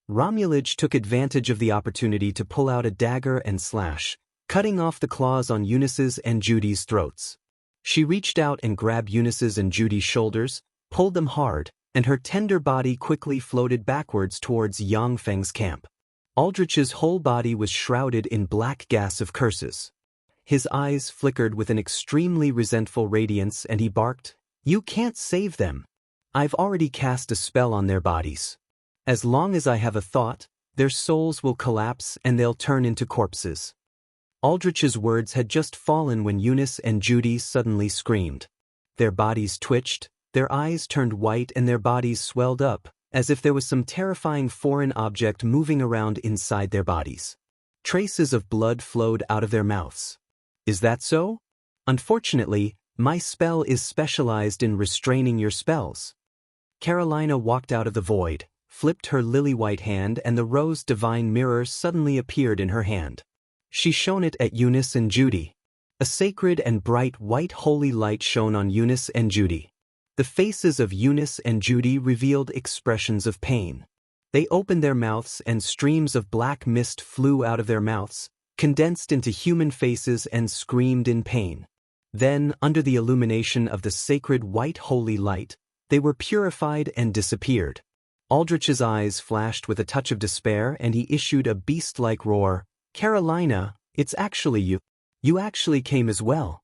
Romulich took advantage of the opportunity to pull out a dagger and slash, cutting off the claws on Eunice's and Judy's throats. She reached out and grabbed Eunice's and Judy's shoulders, pulled them hard, and her tender body quickly floated backwards towards Yang Feng's camp. Aldrich's whole body was shrouded in black gas of curses. His eyes flickered with an extremely resentful radiance and he barked, "You can't save them. I've already cast a spell on their bodies. As long as I have a thought, their souls will collapse and they'll turn into corpses." Aldrich's words had just fallen when Eunice and Judy suddenly screamed. Their bodies twitched, their eyes turned white and their bodies swelled up, as if there was some terrifying foreign object moving around inside their bodies. Traces of blood flowed out of their mouths. Is that so? Unfortunately, my spell is specialized in restraining your spells. Carolina walked out of the void, flipped her lily-white hand, and the rose divine mirror suddenly appeared in her hand. She shone it at Eunice and Judy. A sacred and bright white holy light shone on Eunice and Judy. The faces of Eunice and Judy revealed expressions of pain. They opened their mouths and streams of black mist flew out of their mouths, condensed into human faces and screamed in pain. Then, under the illumination of the sacred white holy light, they were purified and disappeared. Aldrich's eyes flashed with a touch of despair and he issued a beast-like roar. Carolina, it's actually you. You actually came as well.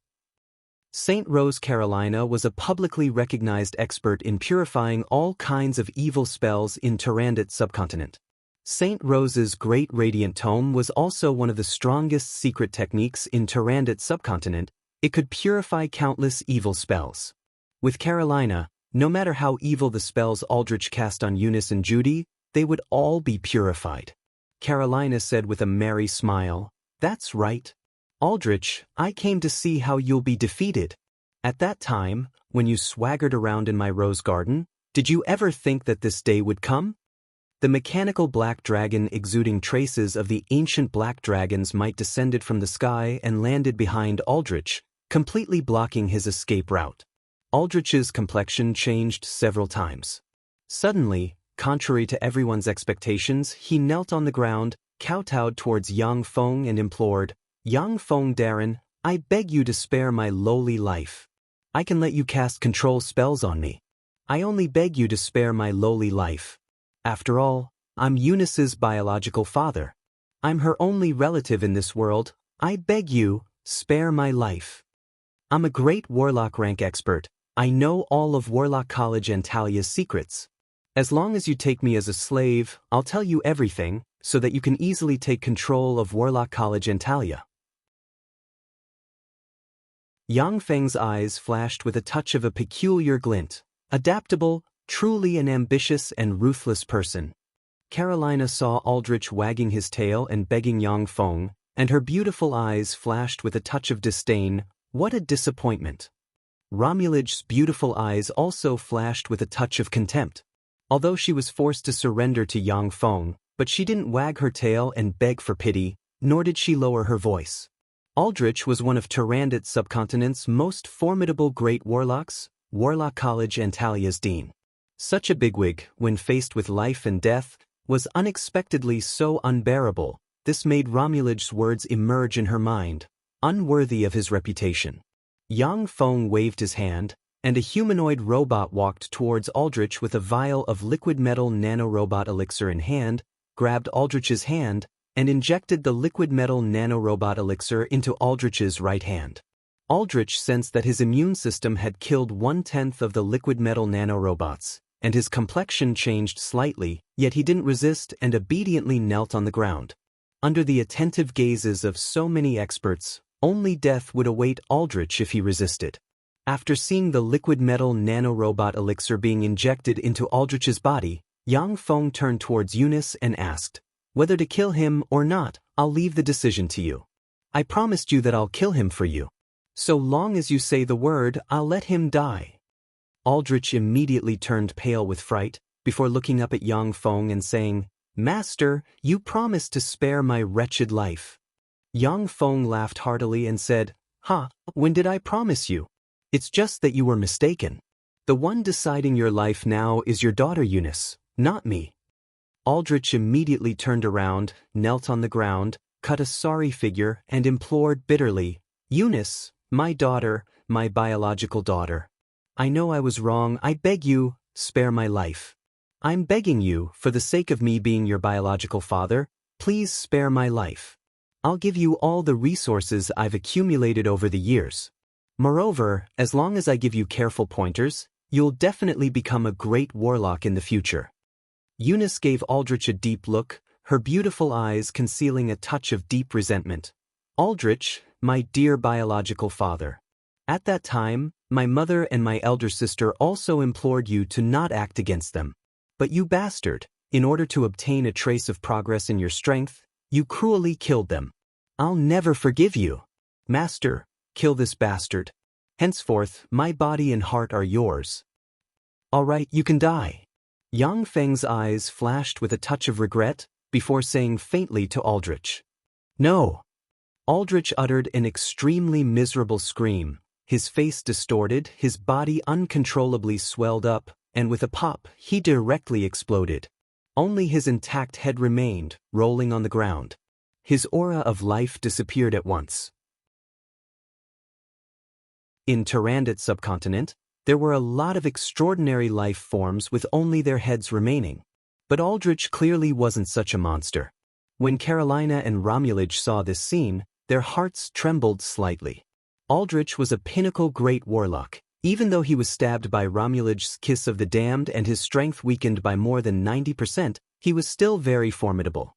Saint Rose Carolina was a publicly recognized expert in purifying all kinds of evil spells in Tyrannid subcontinent. Saint Rose's Great Radiant Tome was also one of the strongest secret techniques in Tyrannid subcontinent. It could purify countless evil spells. With Carolina, no matter how evil the spells Aldrich cast on Eunice and Judy, they would all be purified. Carolina said with a merry smile, "That's right. Aldrich, I came to see how you'll be defeated. At that time, when you swaggered around in my rose garden, did you ever think that this day would come?" The mechanical black dragon exuding traces of the ancient black dragon's might descended from the sky and landed behind Aldrich, completely blocking his escape route. Aldrich's complexion changed several times. Suddenly, contrary to everyone's expectations, he knelt on the ground, kowtowed towards Yang Feng and implored, "Yang Feng Darren, I beg you to spare my lowly life. I can let you cast control spells on me. I only beg you to spare my lowly life. After all, I'm Eunice's biological father. I'm her only relative in this world. I beg you, spare my life. I'm a great Warlock rank expert. I know all of Warlock College and Talia's secrets. As long as you take me as a slave, I'll tell you everything, so that you can easily take control of Warlock College and Talia." Yang Feng's eyes flashed with a touch of a peculiar glint. Adaptable, truly an ambitious and ruthless person. Carolina saw Aldrich wagging his tail and begging Yang Feng, and her beautiful eyes flashed with a touch of disdain. What a disappointment. Romulaj's beautiful eyes also flashed with a touch of contempt. Although she was forced to surrender to Yang Feng, but she didn't wag her tail and beg for pity, nor did she lower her voice. Aldrich was one of Tyrannid subcontinent's most formidable great warlocks, Warlock College and Talia's dean. Such a bigwig, when faced with life and death, was unexpectedly so unbearable. This made Romulaj's words emerge in her mind, unworthy of his reputation. Yang Feng waved his hand, and a humanoid robot walked towards Aldrich with a vial of liquid metal nanorobot elixir in hand, grabbed Aldrich's hand, and injected the liquid metal nanorobot elixir into Aldrich's right hand. Aldrich sensed that his immune system had killed 1/10 of the liquid metal nanorobots, and his complexion changed slightly, yet he didn't resist and obediently knelt on the ground. Under the attentive gazes of so many experts, only death would await Aldrich if he resisted. After seeing the liquid metal nanorobot elixir being injected into Aldrich's body, Yang Feng turned towards Eunice and asked, "Whether to kill him or not, I'll leave the decision to you. I promised you that I'll kill him for you. So long as you say the word, I'll let him die." Aldrich immediately turned pale with fright, before looking up at Yang Feng and saying, "Master, you promised to spare my wretched life." Yang Feng laughed heartily and said, "Ha, when did I promise you? It's just that you were mistaken. The one deciding your life now is your daughter Eunice, not me." Aldrich immediately turned around, knelt on the ground, cut a sorry figure, and implored bitterly, "Eunice, my daughter, my biological daughter. I know I was wrong. I beg you, spare my life. I'm begging you, for the sake of me being your biological father, please spare my life. I'll give you all the resources I've accumulated over the years. Moreover, as long as I give you careful pointers, you'll definitely become a great warlock in the future." Eunice gave Aldrich a deep look, her beautiful eyes concealing a touch of deep resentment. "Aldrich, my dear biological father. At that time, my mother and my elder sister also implored you to not act against them. But you bastard, in order to obtain a trace of progress in your strength, you cruelly killed them. I'll never forgive you. Master, kill this bastard. Henceforth, my body and heart are yours. All right, you can die. Yang Feng's eyes flashed with a touch of regret, before saying faintly to Aldrich. No. Aldrich uttered an extremely miserable scream, his face distorted, his body uncontrollably swelled up, and with a pop, he directly exploded. Only his intact head remained, rolling on the ground. His aura of life disappeared at once. In Tyrannid subcontinent, there were a lot of extraordinary life forms with only their heads remaining. But Aldrich clearly wasn't such a monster. When Carolina and Romulage saw this scene, their hearts trembled slightly. Aldrich was a pinnacle great warlock. Even though he was stabbed by Romulage's Kiss of the Damned and his strength weakened by more than 90%, he was still very formidable.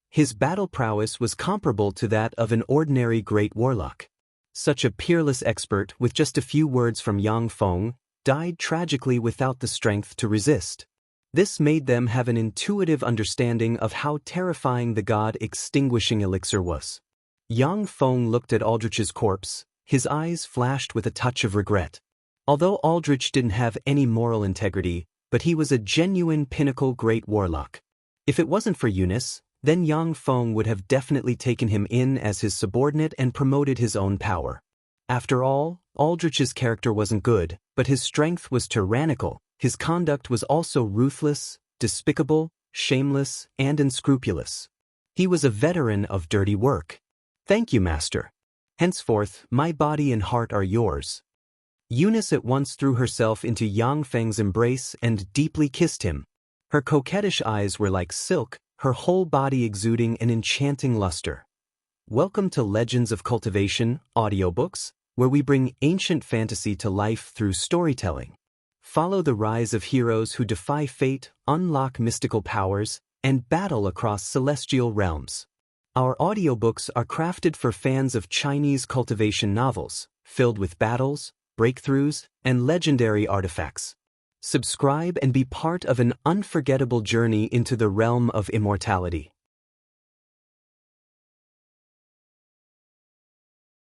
His battle prowess was comparable to that of an ordinary great warlock. Such a peerless expert, with just a few words from Yang Feng, died tragically without the strength to resist. This made them have an intuitive understanding of how terrifying the God-extinguishing elixir was. Yang Feng looked at Aldrich's corpse, his eyes flashed with a touch of regret. Although Aldrich didn't have any moral integrity, but he was a genuine pinnacle great warlock. If it wasn't for Eunice, then Yang Feng would have definitely taken him in as his subordinate and promoted his own power. After all, Aldrich's character wasn't good, but his strength was tyrannical, his conduct was also ruthless, despicable, shameless, and unscrupulous. He was a veteran of dirty work. Thank you, Master. Henceforth, my body and heart are yours. Eunice at once threw herself into Yang Feng's embrace and deeply kissed him. Her coquettish eyes were like silk, her whole body exuding an enchanting luster. Welcome to Legends of Cultivation, audiobooks, where we bring ancient fantasy to life through storytelling. Follow the rise of heroes who defy fate, unlock mystical powers, and battle across celestial realms. Our audiobooks are crafted for fans of Chinese cultivation novels, filled with battles, breakthroughs, and legendary artifacts. Subscribe and be part of an unforgettable journey into the realm of immortality.